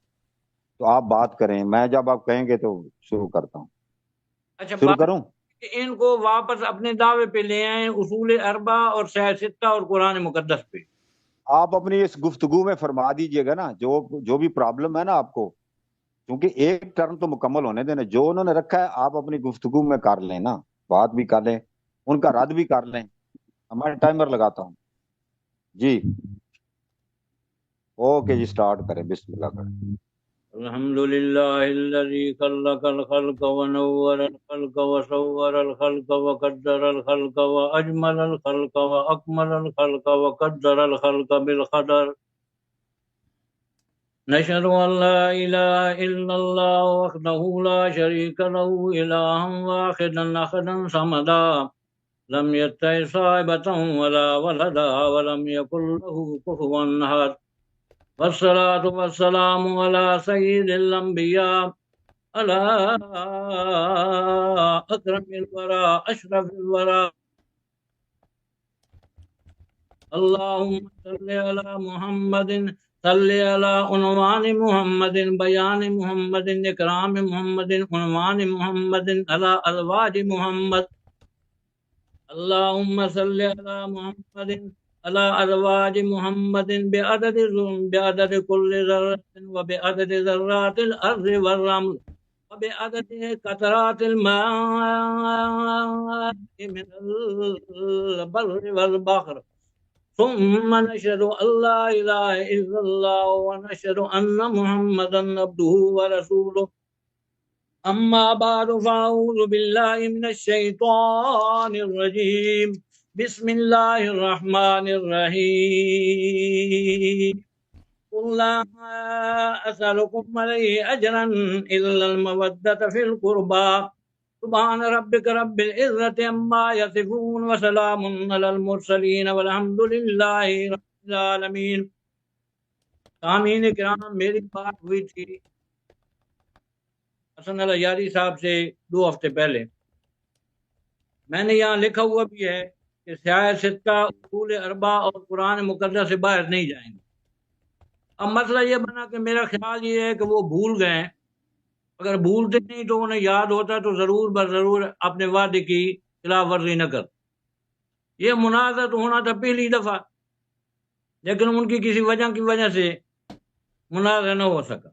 تو آپ بات کریں، میں جب آپ کہیں گے تو شروع کرتا ہوں. اچھا شروع کروں؟ ان کو واپس اپنے دعوے پہ لے آئیں، اصول اربع اور سہ ستہ اور قرآن مقدس پہ. آپ اپنی اس گفتگو میں فرما دیجئے گا نا جو بھی پرابلم ہے نا آپ کو، کیونکہ ایک ٹرم تو مکمل ہونے دینا، جو انہوں نے رکھا ہے آپ اپنی گفتگو میں کر لیں نا، بات بھی کر لیں، ان کا رد بھی کر لیں. میں ٹائمر لگاتا ہوں جی. اوکے جی، سٹارٹ کریں، بسم اللہ کریں. الحمد لله الذي خلق الخلق ونور الخلق وصور الخلق وقدر الخلق وأجمل الخلق وأكمل الخلق وقدر الخلق بالقدر. نشهد أن لا إله إلا الله وحده لا شريك له إلها واحدا أحدا صمدا لم يتخذ صاحبة ولا ولدا ولم يكن له كفوا أحد. والصلاة والسلام على سيد الأنبياء على أكرم الورى أشرف الورى. اللهم صل على محمد، صل على عنوان محمد، بيان محمد، إكرام محمد، عنوان محمد، على أزواج محمد. اللهم صل على محمد على أزواج محمد بعدد كل ذرة وبعدد ذرات الأرض والرمل وبعدد قطرات الماء من البر والبحر. ثم نشهد أن لا إله إلا الله ونشهد أن محمدا عبده ورسوله. أما بعد فأعوذ بالله من الشيطان الرجيم. بسم الله الرحمن الرحيم. قل لا أسألكم عليه أجرا إلا المودة في القربى. سبحان ربك رب العزة عما يصفون وسلام على المرسلين والحمد لله رب العالمين. سامعین کرام، میری بات ہوئی تھی حسن العیاری صاحب سے 2 ہفتے پہلے. میں نے یہاں لکھا ہوا بھی ہے کہ سیاہ ستہ، اصول اربع اور قرآن مقدس سے باہر نہیں جائیں گے. اب مسئلہ یہ بنا کہ میرا خیال یہ ہے کہ وہ بھول گئے. اگر بھولتے نہیں تو انہیں یاد ہوتا تو ضرور بضرور اپنے وعدے کی خلاف ورزی نہ کر. یہ مناظرہ تو ہونا تھا پہلی دفعہ، لیکن ان کی کسی وجہ سے مناظرہ نہ ہو سکا.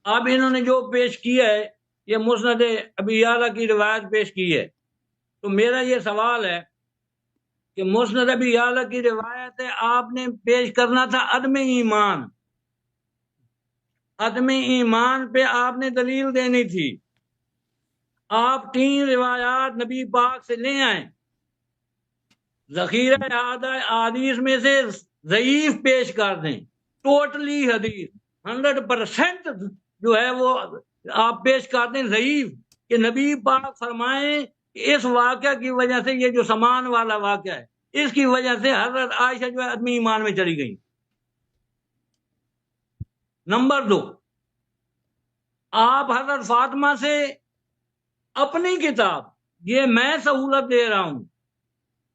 اب انہوں نے جو پیش کیا ہے یہ مسند ابی یعلا کی روایت پیش کی ہے. تو میرا یہ سوال ہے کہ مسند ابی یعلا کی روایت ہے، آپ نے پیش کرنا تھا عدم ایمان. عدم ایمان پہ آپ نے دلیل دینی تھی. آپ 3 روایات نبی پاک سے لے آئیں، ذخیرہ حدیث میں سے ضعیف پیش کر دیں. ٹوٹلی حدیث 100% جو ہے وہ آپ پیش کر دیں ضعیف، کہ نبی پاک فرمائیں کہ اس واقعہ کی وجہ سے، یہ جو سامان والا واقعہ ہے، اس کی وجہ سے حضرت عائشہ جو ہے عدم ایمان میں چلی گئی. نمبر 2، آپ حضرت فاطمہ سے اپنی کتاب، یہ میں سہولت دے رہا ہوں،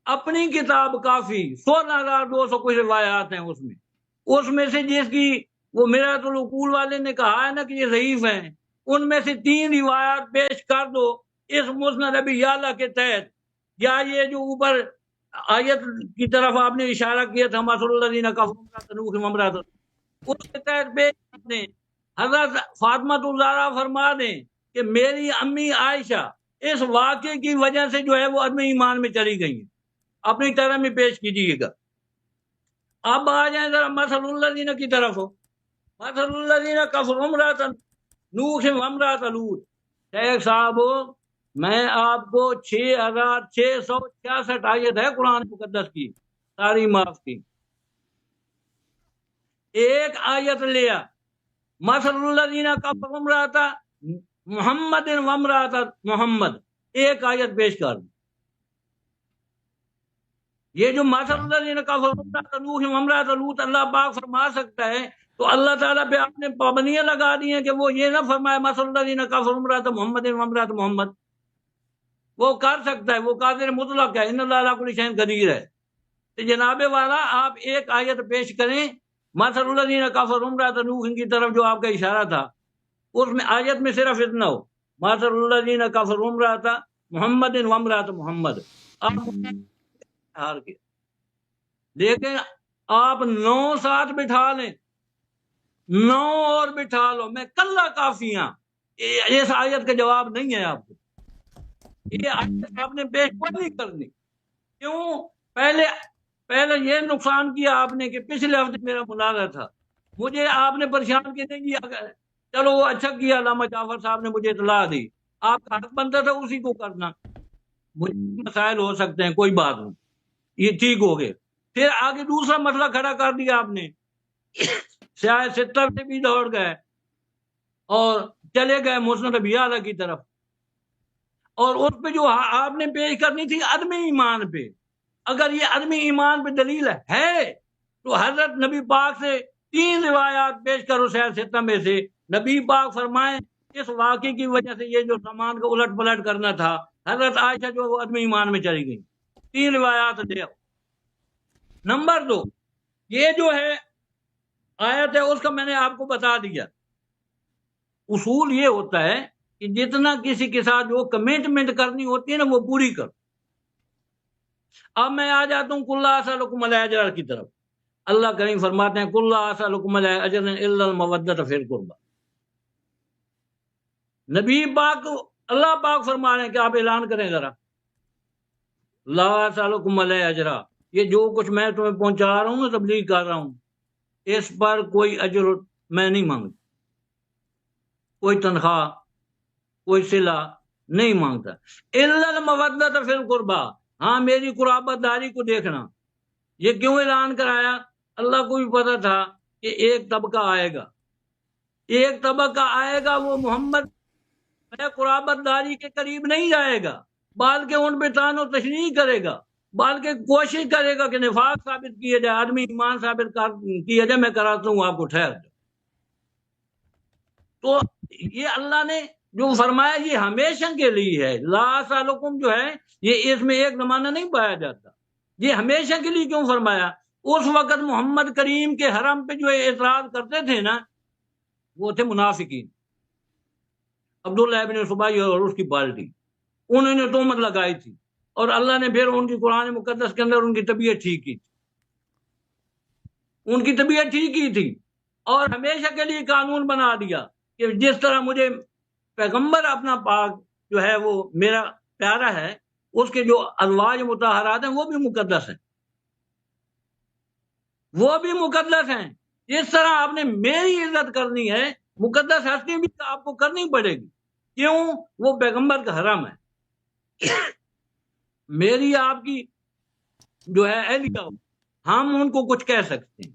اپنی کتاب کافی 16,200 کچھ روایات ہیں، اس میں سے جس کی وہ میرات العقول والے نے کہا ہے نا کہ یہ ضعیف ہیں، ان میں سے 3 روایات پیش کر دو اس مسند ابی یعلا کے تحت. یا یہ جو اوپر آیت کی طرف آپ نے اشارہ کیا تھا، مثل الذین کفروا امرأۃ نوح وامرأۃ لوط، اس کے تحت آپ نے حضرت فاطمہ الزہرا فرما دیں کہ میری امی عائشہ اس واقعے کی وجہ سے جو ہے وہ عدم ایمان میں چلی گئی ہیں، اپنی طرح میں پیش کیجیے گا۔ اب آ جائیں ذرا مثل الذین کی طرف، مثل الذین کفروا امرأۃ نوح وامرأۃ لوط۔ شیخ صاحب میں آپ کو 6666 آیت ہے قرآن مقدس کی ساری معاف کی، ایک آیت لیا مثل الذین کفروا امرأۃ محمد وامرأۃ محمد، ایک آیت پیش کر دی۔ یہ جو مثل الذین کفروا امرأۃ نوح وامرأۃ لوط اللہ پاک فرما سکتا ہے تو اللہ تعالیٰ پہ آپ نے پابندیاں لگا دی ہیں کہ وہ یہ نہ فرمائے مثل الذین کفروا امرأۃ محمد وامرأۃ محمد۔ وہ کر سکتا ہے، وہ قادر مطلق ہے، ان اللہ علی کل شیء قدیر ہے۔ تو جناب والا آپ ایک آیت پیش کریں مثل الذین کفروا امرأۃ نوح کی طرف جو آپ کا اشارہ تھا، اس میں آیت میں صرف اتنا ہو مثل الذین کفروا امرأۃ محمد وامرأۃ محمد، آپ ہار کے، لیکن آپ 9 ساتھ بٹھا لیں، 9 اور بٹھا لو، میں کلہ کافی ہاں، اس آیت کا جواب نہیں ہے آپ کو، یہ آیت آپ نے پیش نہیں کرنی۔ کیوں؟ پہلے یہ نقصان کیا آپ نے کہ پچھلے ہفتے میرا مناظرہ تھا، مجھے آپ نے پریشان کے نہیں کیا، چلو وہ اچھا کیا علامہ جعفر صاحب نے مجھے اطلاع دی، آپ کا حق بنتا تھا اسی کو کرنا، مجھے مسائل ہو سکتے ہیں کوئی بات نہیں، یہ ٹھیک ہو گئے۔ پھر آگے دوسرا مسئلہ کھڑا کر دیا آپ نے، سیاہ ستر سے بھی دوڑ گئے اور چلے گئے مسند ابی اعلیٰ کی طرف، اور اس پہ جو آپ نے پیش کرنی تھی عدم ایمان پہ، اگر یہ عدم ایمان پہ دلیل ہے تو حضرت نبی پاک سے 3 روایات پیش کرو سیاہ ستر میں سے، نبی پاک فرمائیں اس واقعے کی وجہ سے یہ جو سامان کا الٹ پلٹ کرنا تھا، حضرت عائشہ جو وہ عدم ایمان میں چلی گئی، 3 روایات دے۔ نمبر 2، یہ جو ہے آیت ہے اس کا میں نے آپ کو بتا دیا، اصول یہ ہوتا ہے کہ جتنا کسی کے ساتھ جو کمٹمنٹ کرنی ہوتی ہے نا وہ پوری کرو۔ اب میں آ جاتا ہوں کل اسالکم علیہ اجر کی طرف، اللہ کریم فرماتے ہیں کل اسالکم علیہ اجر الا المودۃ فی القربى، نبی پاک اللہ پاک فرما رہے ہیں کہ آپ اعلان کریں ذرا، لا اسالکم علیہ اجر، یہ جو کچھ میں تمہیں پہنچا رہا ہوں نا، تبلیغ کر رہا ہوں، اس پر کوئی اجر میں نہیں مانگتا، کوئی تنخواہ کوئی صلہ نہیں مانگتا، الا المودۃ فی القربى، ہاں میری قرابت داری کو دیکھنا۔ یہ کیوں اعلان کرایا؟ اللہ کو بھی پتا تھا کہ ایک طبقہ آئے گا، ایک طبقہ آئے گا، وہ محمد قرابت داری کے قریب نہیں جائے گا، بلکہ ان پہ طعن و تشنیع کرے گا، بلکہ کوشش کرے گا کہ نفاق ثابت کیا جائے، آدمی ایمان ثابت کیا جائے، میں کراتا ہوں آپ کو، ٹھہر جاؤ۔ تو یہ اللہ نے جو فرمایا یہ ہمیشہ کے لیے ہے، لا اسالکم جو ہے یہ اس میں ایک زمانہ نہیں پایا جاتا، یہ ہمیشہ کے لیے کیوں فرمایا؟ اس وقت محمد کریم کے حرم پہ جو اعتراض کرتے تھے نا وہ تھے منافقین، عبداللہ ابن صبائی اور اس کی پارٹی، انہوں نے تہمت لگائی تھی، اور اللہ نے پھر ان کی قرآن مقدس کے اندر ان کی طبیعت ٹھیک کی تھی، ان کی طبیعت ٹھیک کی تھی، اور ہمیشہ کے لیے قانون بنا دیا کہ جس طرح مجھے پیغمبر اپنا پاک جو ہے وہ میرا پیارا ہے، اس کے جو ازواج مطہرات ہیں وہ بھی مقدس ہیں، وہ بھی مقدس ہیں، اس طرح آپ نے میری عزت کرنی ہے، مقدس ہستی بھی آپ کو کرنی پڑے گی، کیوں؟ وہ پیغمبر کا حرم ہے، میری آپ کی جو ہے اہلیہ، ہم ان کو کچھ کہہ سکتے ہیں،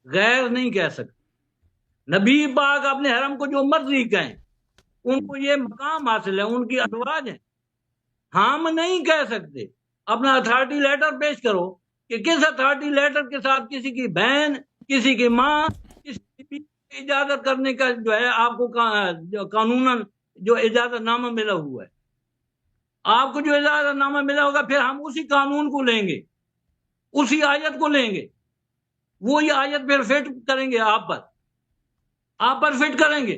غیر نہیں کہہ سکتے، نبی پاک اپنے حرم کو جو مرضی کہیں، ان کو یہ مقام حاصل ہے، ان کی ازواج ہیں، ہم نہیں کہہ سکتے۔ اپنا اتھارٹی لیٹر پیش کرو کہ کس اتھارٹی لیٹر کے ساتھ کسی کی بہن، کسی کی ماں، کسی کی اجازت کرنے کا جو ہے آپ کو قانوناً جو اجازت نامہ ملا ہوا ہے، آپ کو جو اجازت نامہ ملا ہوگا پھر ہم اسی قانون کو لیں گے، اسی آیت کو لیں گے، وہی آیت پھر فٹ کریں گے آپ پر فٹ کریں گے۔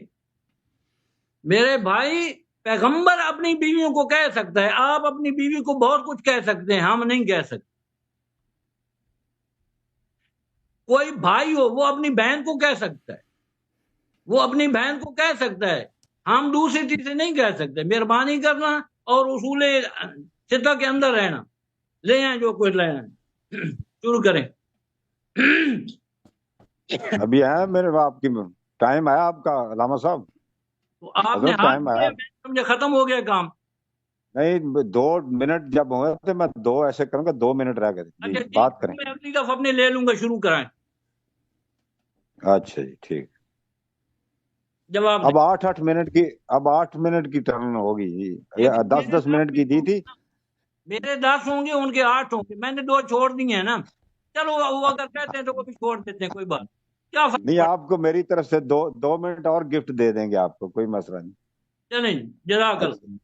میرے بھائی پیغمبر اپنی بیویوں کو کہہ سکتا ہے، آپ اپنی بیوی کو بہت کچھ کہہ سکتے ہیں، ہم نہیں کہہ سکتے۔ کوئی بھائی ہو وہ اپنی بہن کو کہہ سکتا ہے، وہ اپنی بہن کو کہہ سکتا ہے، ہم دوسری چیزیں نہیں کہہ سکتے۔ مہربانی کرنا اور اصول سطح کے اندر رہنا، لے آئیں جو کچھ لے آئیں، شروع کریں۔ ابھی آیا میرے آپ کی ٹائم آیا آپ کا علامہ صاحب؟ تو آپ نے حضرت ہاتھ ٹائم آیا؟ کیا، میں سمجھے ختم ہو گیا کام۔ نہیں 2 منٹ جب ہوئے تو میں 2 ایسے کروں گا، 2 منٹ رہ گئے جی، اچھا بات ٹھیک، کریں۔ میں اگلی دفعہ اپنے لے لوں گا، شروع کرائیں اچھا جی ٹھیک۔ جواب اب 8 منٹ کی ٹرن ہوگی جی، 10 منٹ کی دی تھی۔ میرے 10 ہوں گے، ان کے 8 ہوں گے، میں نے 2 چھوڑ دیے ہیں نا۔ چلو وہ اگر کہتے ہیں تو وہ بھی چھوڑ دیتے ہیں، کوئی بات کیا فرق نہیں، پڑتا آپ کو میری طرف سے 2 منٹ اور گفٹ دے دیں گے آپ کو، کوئی مسئلہ نہیں۔ ہے۔ چلیں جزاک اللہ،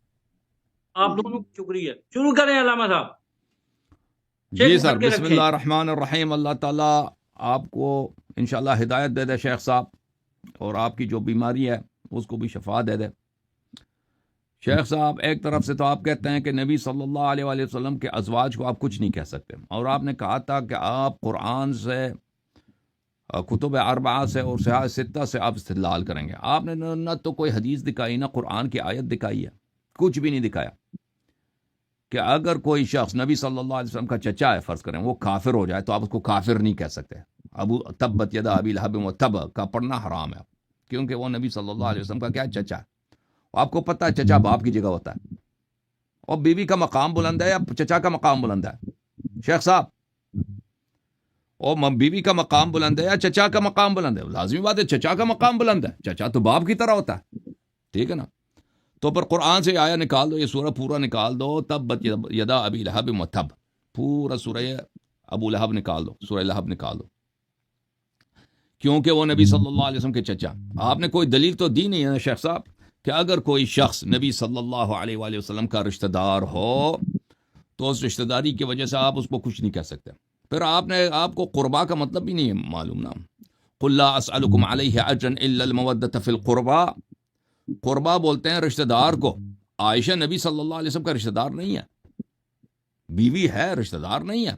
آپ جی دونوں کو شکریہ۔ شروع کریں علامہ صاحب۔ جی سر، بسم اللہ الرحمن الرحیم۔ اللہ تعالیٰ آپ کو انشاءاللہ ہدایت دے دے شیخ صاحب، اور آپ کی جو بیماری ہے اس کو بھی شفا دے دے۔ شیخ صاحب، ایک طرف سے تو آپ کہتے ہیں کہ نبی صلی اللہ علیہ وآلہ وسلم کے ازواج کو آپ کچھ نہیں کہہ سکتے، اور آپ نے کہا تھا کہ آپ قرآن سے، کتب اربعہ سے اور صحاح ستہ سے آپ استدلال کریں گے۔ آپ نے نہ تو کوئی حدیث دکھائی، نہ قرآن کی آیت دکھائی ہے، کچھ بھی نہیں دکھایا کہ اگر کوئی شخص نبی صلی اللہ علیہ وسلم کا چچا ہے، فرض کریں وہ کافر ہو جائے تو آپ اس کو کافر نہیں کہہ سکتے۔ تبت یدا ابی لہب وتب کا پڑھنا حرام ہے، کیونکہ وہ نبی صلی اللہ علیہ وسلم کا کیا چچا ہے۔ آپ کو پتہ ہے چچا باپ کی جگہ ہوتا ہے، اور بیوی کا مقام بلند ہے یا چچا کا مقام بلند ہے شیخ صاحب؟ اور بیوی کا مقام بلند ہے یا چچا کا مقام بلند ہے؟ لازمی بات ہے چچا کا مقام بلند ہے، چچا تو باپ کی طرح ہوتا ہے، ٹھیک ہے نا؟ تو پر قرآن سے آیا نکال دو، یہ سورہ پورا نکال دو، تبت یدا ابی لہب وتب، پورا سورہ ابو لہب نکال دو، سورہ لہب نکال دو، کیونکہ وہ نبی صلی اللہ علیہ وسلم کے چچا۔ آپ نے کوئی دلیل تو دی نہیں ہے شیخ صاحب کہ اگر کوئی شخص نبی صلی اللہ علیہ وآلہ وسلم کا رشتہ دار ہو تو اس رشتہ داری کی وجہ سے آپ اس کو کچھ نہیں کہہ سکتے۔ پھر آپ کو قربا کا مطلب بھی نہیں ہے معلوم نا۔ قل لا اسألکم علیہ اجرا الا المودۃ فی القربا، قربا بولتے ہیں رشتہ دار کو۔ عائشہ نبی صلی اللہ علیہ وسلم کا رشتہ دار نہیں ہے، بیوی ہے، رشتہ دار نہیں ہے،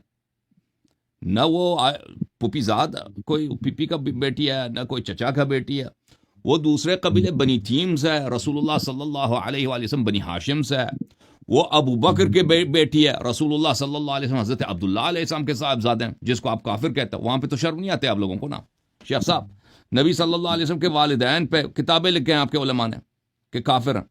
نہ وہ پھوپھی زاد کوئی پھپھی کا بیٹی ہے، نہ کوئی چچا کا بیٹی ہے، وہ دوسرے قبیلے بنی تیم سے ہے۔ رسول اللہ صلی اللہ علیہ وآلہ وسلم بنی ہاشم سے ہے، وہ ابو بکر کے بیٹی ہے۔ رسول اللہ صلی اللہ علیہ وسلم حضرت عبداللہ علیہ السلام کے صاحبزادے ہیں، جس کو آپ کافر کہتے ہیں۔ وہاں پہ تو شرم نہیں آتے آپ لوگوں کو نا شیخ صاحب؟ نبی صلی اللہ علیہ وسلم کے والدین پہ کتابیں لکھے ہیں آپ کے علماء نے کہ کافر ہیں،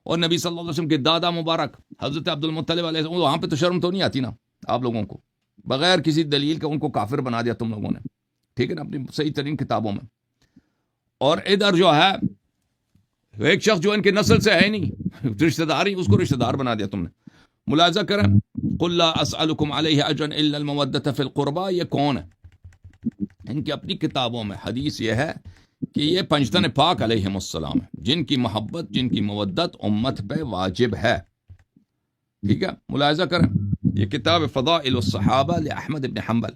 اور نبی صلی اللہ علیہ وسلم کے دادا مبارک حضرت عبد المطلب علیہ السلام، وہاں پہ تو شرم تو نہیں آتی نا آپ لوگوں کو؟ بغیر کسی دلیل کے ان کو کافر بنا دیا تم لوگوں نے، ٹھیک ہے نا، اپنی صحیح ترین کتابوں میں۔ اور ادھر جو ہے ایک شخص جو ان کے نسل سے ہے نہیں، رشتہ دار ہی، اس کو رشتہ دار بنا دیا تم نے۔ ملاحظہ کریں، قل لا اسألکم علیہ اجرا الا المودۃ فی القربا، یہ کون ہے؟ ان کی اپنی کتابوں میں حدیث یہ ہے کہ یہ پنجتن پاک علیہم السلام ہے، جن کی محبت، جن کی مودت امت پہ واجب ہے، ٹھیک ہے؟ ملاحظہ کریں، یہ کتاب فضائل الصحابہ لأحمد ابن حنبل،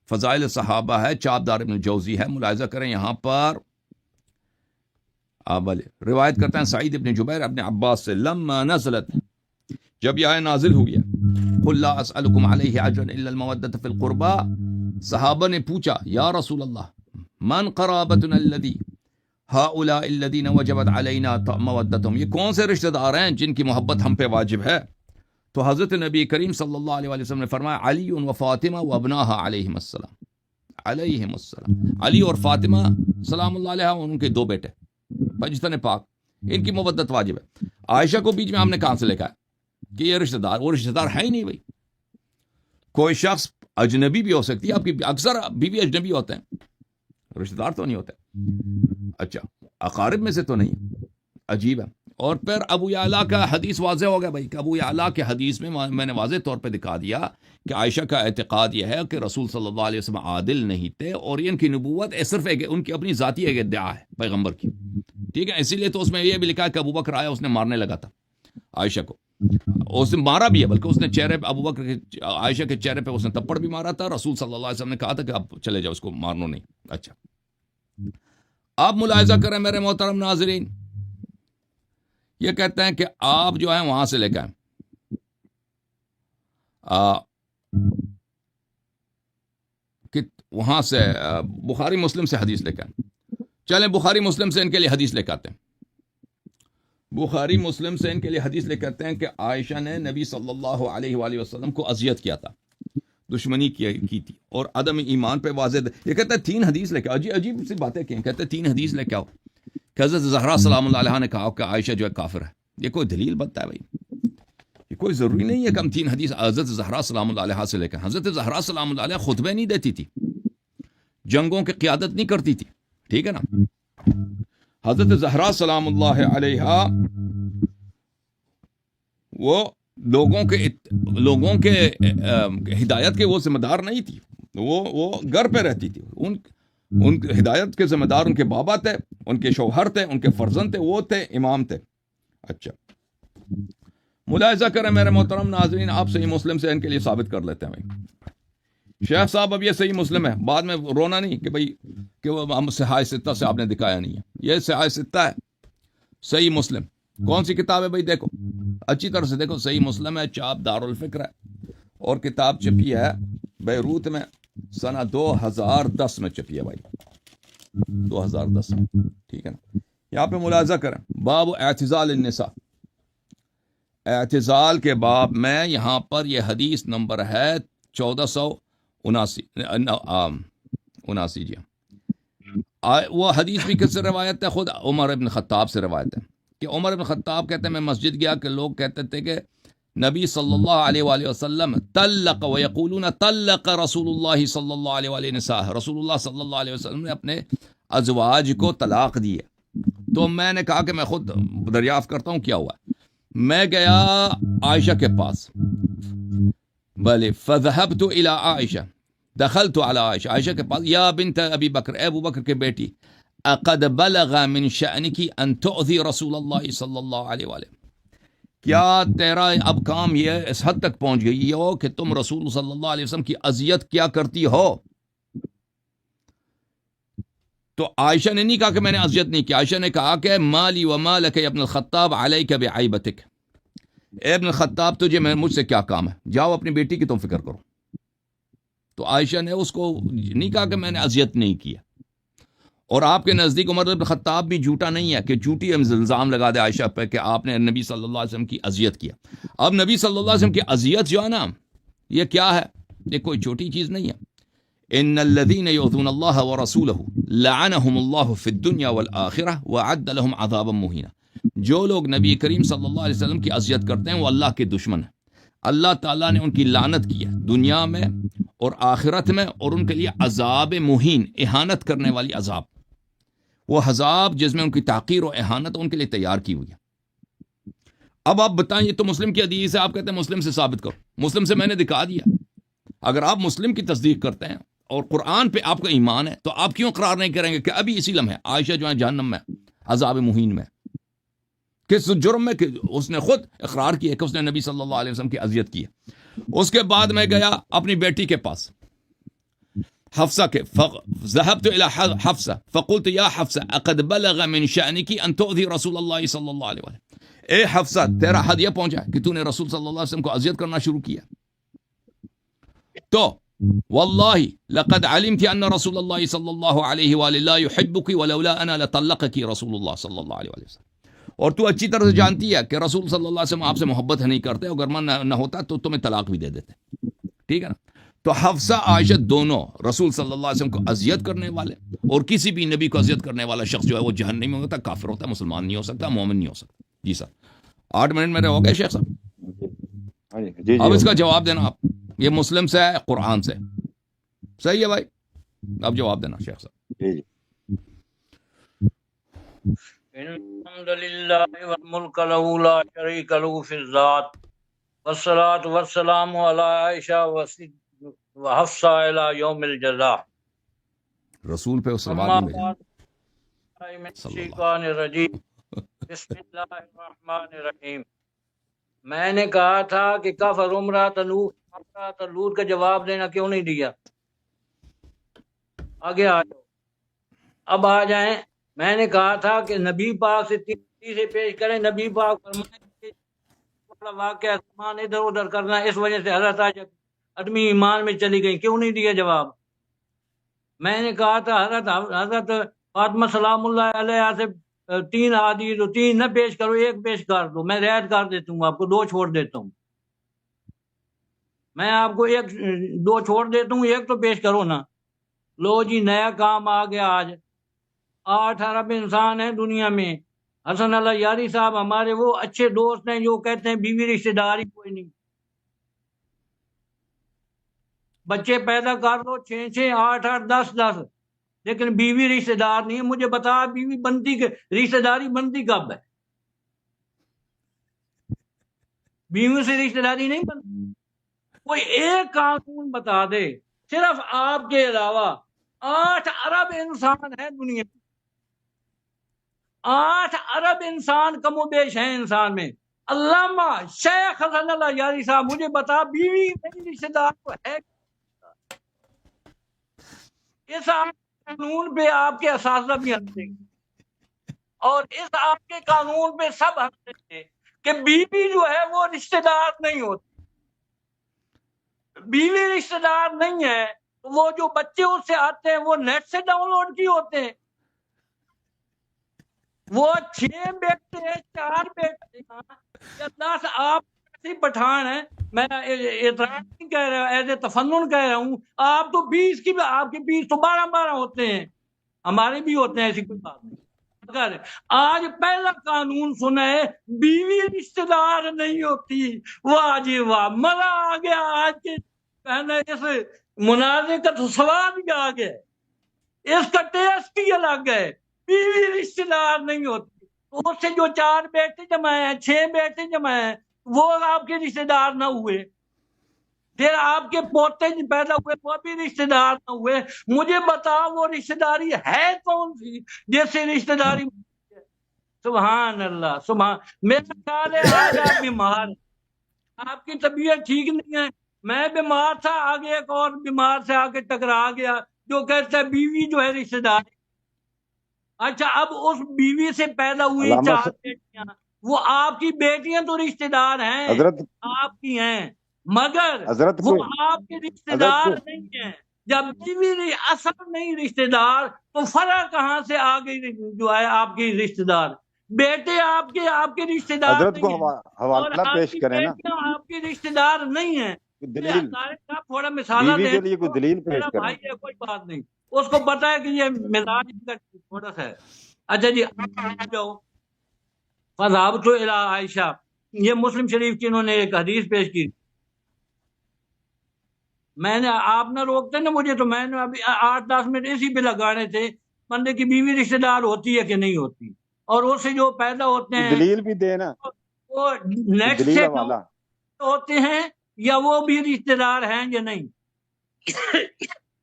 فضائل صحابہ ہے، چابدار ابن جوزی ہے۔ ملاحظہ کریں یہاں پر روایت کرتے ہیں سعید ابن جبیر ابن عباس سے، لما نزلت، جب یہ آیت نازل ہوئی ہے، قل لا اسألکم علیہ اجرا الا المودۃ فی القربا، صحابہ نے پوچھا یا رسول اللہ من قرابتنا الذی ہؤلاء الذین وجبت علینا مودتہم، یہ کون سے رشتہ دار ہیں جن کی محبت ہم پہ واجب ہے؟ تو حضرت نبی کریم صلی اللہ علیہ وآلہ وسلم نے فرمایا علی و فاطمہ و ابناہا علیہم السلام، علیہم السلام، علی اور فاطمہ سلام اللہ علیہ، ان کے 2 بیٹے پنجتن پاک، ان کی مودت واجب ہے۔ عائشہ کو بیچ میں ہم نے کہاں سے لکھا ہے کہ یہ رشتہ دار؟ وہ رشتہ دار ہے ہی نہیں بھائی۔ کوئی شخص اجنبی بھی ہو سکتی ہے، آپ کی اکثر بیوی اجنبی ہوتے ہیں، رشتہ دار تو نہیں ہوتے۔ اچھا، اقارب میں سے تو نہیں، عجیب ہے۔ اور پھر ابو یعلا کا حدیث واضح ہو گیا بھائی، کہ ابو یعلا کے حدیث میں نے واضح طور پہ دکھا دیا کہ عائشہ کا اعتقاد یہ ہے کہ رسول صلی اللہ علیہ وسلم عادل نہیں تھے، اور ان کی نبوت صرف ان کی اپنی ذاتی ایک ادعا ہے پیغمبر کی، ٹھیک ہے؟ اسی لیے تو اس میں یہ بھی لکھا ہے کہ ابو بکر آیا، اس نے مارنے لگا تھا عائشہ کو، اس نے مارا بھی ہے، بلکہ اس نے چہرے پہ، ابو بکر کے عائشہ کے چہرے پہ اس نے تپڑ بھی مارا تھا۔ رسول صلی اللہ علیہ وسلم نے کہا تھا کہ اب چلے جاؤ، اس کو مارنو نہیں۔ اچھا، آپ ملاحظہ کریں میرے محترم ناظرین، یہ کہتے ہیں کہ آپ جو ہیں وہاں سے لے کے آئیں، کہ وہاں سے بخاری مسلم سے حدیث لے کے آئیں۔ چلیں بخاری مسلم سے ان کے لیے حدیث لے کے آتے ہیں۔ بخاری مسلم سے ان کے لیے حدیث لے کے آتے ہیں کہ عائشہ نے نبی صلی اللہ علیہ وآلہ وسلم کو اذیت کیا تھا، دشمنی کی تھی، اور عدم ایمان پہ واضح۔ یہ کہتا ہے 3 حدیث لے کے آؤ۔ عجیب سی باتیں کی ہیں، کہتے ہیں 3 حدیث لے کے آؤ کہ حضرت زہرا سلام اللہ علیہ نے کہا کہ عائشہ جو ہے کافر ہے۔ یہ کوئی دلیل بنتا ہے بھائی؟ یہ کوئی ضروری نہیں ہے کہ ہم 3 حدیث حضرت زہرا سلام اللہ علیہ سے لے کر۔ حضرت زہرا سلام اللہ علیہ خطبے نہیں دیتی تھی، جنگوں کی قیادت نہیں کرتی تھی، ٹھیک ہے نا؟ حضرت زہرا سلام اللہ علیہ وہ لوگوں کے ہدایت کے وہ ذمہ دار نہیں تھی، وہ گھر پہ رہتی تھی۔ ان ہدایت کے ذمہ دار ان کے بابا تھے، ان کے شوہر تھے، ان کے فرزند تھے، وہ تھے امام تھے۔ اچھا ملاحظہ کریں میرے محترم ناظرین، آپ صحیح مسلم سے ان کے لیے ثابت کر لیتے ہیں بھائی۔ شیخ صاحب اب یہ صحیح مسلم ہے، بعد میں رونا نہیں کہ بھائی کہ وہ ہم صحاح ستہ سے آپ نے دکھایا نہیں ہے۔ یہ صحاح ستہ ہے، صحیح مسلم کون سی کتاب ہے بھائی؟ دیکھو اچھی طرح سے دیکھو، صحیح مسلم ہے، چاپ دارالفکر ہے، اور کتاب چھپی ہے بیروت میں سنہ 2010 میں چھپی ہے بھائی، 2010 میں، ٹھیک ہے نا؟ یہاں پہ ملاحظہ کریں، باب اعتزال النساء، اعتزال کے باب میں یہاں پر یہ حدیث نمبر ہے 1479 جی۔ وہ حدیث بھی کس سے روایت ہے؟ خود عمر ابن خطاب سے روایت ہے کہ عمر ابن خطاب کہتے ہیں میں مسجد گیا کہ لوگ کہتے تھے کہ نبی صلی اللہ علیہ وآلہ وسلم طلق ویقولون طلق رسول اللہ صلی اللہ علیہ وآلہ نساء، رسول اللہ صلی اللہ علیہ وسلم نے اپنے ازواج کو طلاق دی ہے۔ تو میں نے کہا کہ میں خود دریافت کرتا ہوں کیا ہوا ہے۔ میں گیا عائشہ کے پاس، بلے فذهبت الى عائشہ، دخلت على عائشہ کے پاس، یا بنت ابی بکر، اے ابو بکر کے بیٹی، اقد بلغ من شأنک ان تؤذی رسول اللہ صلی اللہ علیہ وآلہ، کیا تیرا اب کام یہ اس حد تک پہنچ گئی ہو کہ تم رسول صلی اللہ علیہ وسلم کی اذیت کیا کرتی ہو؟ تو عائشہ نے نہیں کہا کہ میں نے اذیت نہیں کی، عائشہ نے کہا کہ مالی و مالک یا ابن الخطاب علیک بعیبتک، اے ابن الخطاب تجھے مجھ سے کیا کام ہے، جاؤ اپنی بیٹی کی تم فکر کرو۔ تو عائشہ نے اس کو نہیں کہا کہ میں نے اذیت نہیں کیا، اور آپ کے نزدیک عمر بن خطاب بھی جھوٹا نہیں ہے کہ جھوٹی الزام لگا دے عائشہ پہ کہ آپ نے نبی صلی اللہ علیہ وسلم کی اذیت کیا۔ اب نبی صلی اللہ علیہ وسلم کی اذیت جو ہے نا، یہ کیا ہے؟ یہ کوئی چھوٹی چیز نہیں ہے۔ ان الذين يؤذون الله ورسوله لعنهم الله في الدنيا والآخرة وأعد لهم عذابا مهينا، جو لوگ نبی کریم صلی اللہ علیہ وسلم کی اذیت کرتے ہیں وہ اللہ کے دشمن ہیں، اللہ تعالیٰ نے ان کی لعنت کی ہے دنیا میں اور آخرت میں، اور ان کے لیے عذاب مہین، اہانت کرنے والی عذاب، وہ عذاب جس میں ان کی تحقیر و اہانت ان کے لیے تیار کی ہوئی ہے۔ اب آپ بتائیں، یہ تو مسلم کی حدیث ہے، آپ کہتے ہیں مسلم سے ثابت کرو، مسلم سے میں نے دکھا دیا۔ اگر آپ مسلم کی تصدیق کرتے ہیں اور قرآن پہ آپ کا ایمان ہے تو آپ کیوں اقرار نہیں کریں گے کہ ابھی اسی لمحے عائشہ جو ہے جہنم میں عذاب مہین میں؟ کس جرم میں کہ اس نے خود اقرار کیا کہ اس نے نبی صلی اللہ علیہ وسلم کی اذیت کی ہے۔ اس کے بعد میں گیا اپنی بیٹی کے پاس حفصہ کے، ذهبت الى حفصہ فقلت یا حفصہ اقد بلغ من شأنک ان تؤذی رسول اللہ صلی اللہ علیہ وسلم، اے حفصہ تیرا حد یہ پہنچا کہ تو نے رسول صلی اللہ علیہ وسلم کو اذیت کرنا شروع کیا۔ تو واللہ لقد علمت ان رسول اللہ صلی اللہ علیہ وآلہ لا يحبک ولولا انا لطلقک رسول اللہ صلی اللہ علیہ وسلم، اور تو اچھی طرح سے جانتی ہے کہ رسول صلی اللہ علیہ وسلم آپ سے محبت نہیں کرتے، اگر من نہ ہوتا تو تمہیں طلاق بھی دے دیتے، ٹھیک ہے نا؟ تو حفصہ عائشہ دونوں رسول صلی اللہ علیہ وسلم کو اذیت کرنے والے اور کسی بھی نبی کو اذیت کرنے والا شخص جو ہے وہ جہنمی میں ہوتا، کافر ہوتا، مسلمان نہیں ہو سکتا، مومن نہیں ہو سکتا۔ جی سر 8 منٹ میرے ہو گئے شیخ صاحب، اب اس کا جواب دینا آپ، یہ مسلم سے ہے قرآن سے، صحیح ہے بھائی؟ اب جواب دینا شیخ صاحب۔ الحمد للہ والملک له لا شریک له فی الذات والصلاة والسلام علی عائشہ وحفصہ الی یوم الجزاء۔ رسول پہ صلوات نہیں بھیجیں۔ بسم اللہ الرحمن الرحیم۔ میں نے کہا تھا کہ کفر امرأۃ لوط کا جواب دینا کیوں نہیں دیا؟ آگے آ جاؤ، اب آ جائیں۔ میں نے کہا تھا کہ نبی پاک سے سے پیش کریں. نبی پاک فرمائیں والا واقعہ سامان ادھر ادھر کرنا, اس وجہ سے حضرت عائشہ آدمی ایمان میں چلی گئی. کیوں نہیں دیا جواب؟ میں نے کہا تھا حضرت فاطمہ سلام اللہ علیہ سے 3 حدیث 3 نہ پیش کرو, 1 پیش کر دو, میں رعایت کر دیتا ہوں, آپ کو 2 چھوڑ دیتا ہوں. میں آپ کو 2 چھوڑ دیتا ہوں, 1 تو پیش کرو نا. لو جی نیا کام آ گیا. آج 8 ارب انسان ہیں دنیا میں. حسن اللہ یاری صاحب ہمارے وہ اچھے دوست ہیں جو کہتے ہیں بیوی رشتہ داری کوئی نہیں, بچے پیدا کر دو 6 8 8 10 10, لیکن بیوی رشتہ دار نہیں. مجھے بتا بیوی بنتی رشتہ داری بنتی کب ہے؟ بیوی سے رشتہ داری نہیں بنتی. کوئی ایک قانون بتا دے. صرف آپ کے علاوہ 8 ارب انسان ہیں دنیا میں, 8 ارب انسان کم و بیش ہیں انسان میں. علامہ شیخ حسن اللہ یاری صاحب مجھے بتا بیوی میری رشتہ دار کو ہے؟ اس قانون پہ آپ کے اساتذہ بھی ہنستے ہیں اور اس آپ کے قانون پہ سب ہنستے ہیں کہ بیوی جو ہے وہ رشتہ دار نہیں ہوتی. بیوی رشتہ دار نہیں ہے تو وہ جو بچے اس سے آتے ہیں وہ نیٹ سے ڈاؤن لوڈ کی ہوتے ہیں. وہ 6 بیٹے ہیں 4 بیٹے ہیں یا 10 آپ پٹھان ہیں. میں اعتراض نہیں کہہ رہا, ایز اے تفنن کہہ رہا ہوں. آپ تو 20 کی, آپ کے 20 تو 12 ہوتے ہیں, ہمارے بھی ہوتے ہیں, ایسی کوئی بات نہیں. اگر آج پہلا قانون سنا ہے بیوی رشتہ دار نہیں ہوتی, واہ جی واہ, مزہ آ گیا. آج کے اس مناظرے کا تو سواد بھی آ گیا, اس کا ٹیسٹ ہی الگ ہے. بیوی رشتہ دار نہیں ہوتی, اس سے جو 4 بیٹے جمع ہیں 6 بیٹے جمع ہیں وہ آپ کے رشتہ دار نہ ہوئے. پھر آپ کے پوتے پیدا ہوئے وہ بھی رشتہ دار نہ ہوئے. مجھے بتا وہ رشتہ داری ہے کون سی جیسے رشتہ داری؟ سبحان اللہ سبحان. میرا خیال ہے آج آپ بیمار ہیں, آپ کی طبیعت ٹھیک نہیں ہے. میں بیمار تھا, آگے ایک اور بیمار سے آ کے ٹکرا گیا جو کہتا ہے بیوی جو ہے رشتہ دار. اچھا اب اس بیوی سے پیدا ہوئی 4 بیٹیاں, وہ آپ کی بیٹیاں تو رشتہ دار ہیں, حضرت آپ کی ہیں, مگر حضرت وہ کو آپ کے رشتہ دار نہیں ہیں. جب بیوی اصل نہیں رشتہ دار تو فرع کہاں سے آ گئی جو ہے آپ کی رشتہ دار؟ بیٹے آپ کے رشتہ دار حضرت نہیں کو ہیں اور حوالہ آپ پیش کی کریں نا, بیٹیاں آپ کے رشتہ دار نہیں ہیں. دلیل طارق صاحب تھوڑا مثالہ بیوی دیں, کے لیے کوئی دلیل پیش میرا کریں. بھائی ہے کوئی بات نہیں, اس کو پتا ہے کہ یہ مزاج تھوڑا سا ہے. اچھا جی آ جاؤ. فذهبت الى عائشہ, یہ مسلم شریف کی انہوں نے ایک حدیث پیش کی. میں نے, آپ نہ روکتے نا مجھے, تو میں نے ابھی 8-10 منٹ اسی پہ لگانے تھے. بندے کی بیوی رشتہ دار ہوتی ہے کہ نہیں ہوتی, اور اس سے جو پیدا ہوتے ہیں دلیل بھی دے نا, وہ نیٹ دلیل سے حوالہ. ہوتے ہیں یا وہ بھی رشتہ دار ہیں یا نہیں.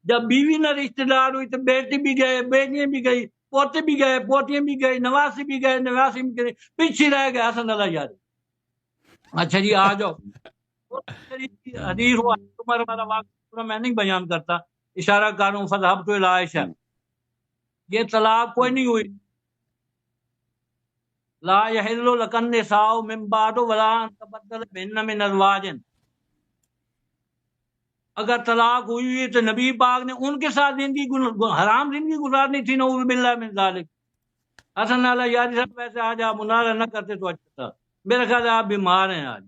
جب بیوی نہ رشتہ دار ہوئی تو بیٹے بھی گئے, بیٹیاں بھی گئی, پوتے بھی گئے, پوتیاں بھی گئی, نواسی بھی گئے, نواسی بھی گئے, پیچھے رہ گئے حسن اللہ یاری. اچھا جی آ جاؤ. حدیث عمر والا واقعہ میں نہیں بیان کرتا, اشارہ کر رہا ہوں. فذهبت الى عائشہ, یہ طلاق کوئی نہیں ہوئی. لا يحل لك النساء من بعد ولا ان تبدل بهن من ازواج. اگر طلاق ہوئی تو نبی پاک نے ان کے ساتھ زندگی حرام زندگی گزارنی تھی, نعوذ باللہ من ذالک. حسن اللہ یاری صاحب ویسے آج آپ مناظرہ نہ کرتے تو اچھا تھا. میرا خیال ہے آپ بیمار ہیں آج,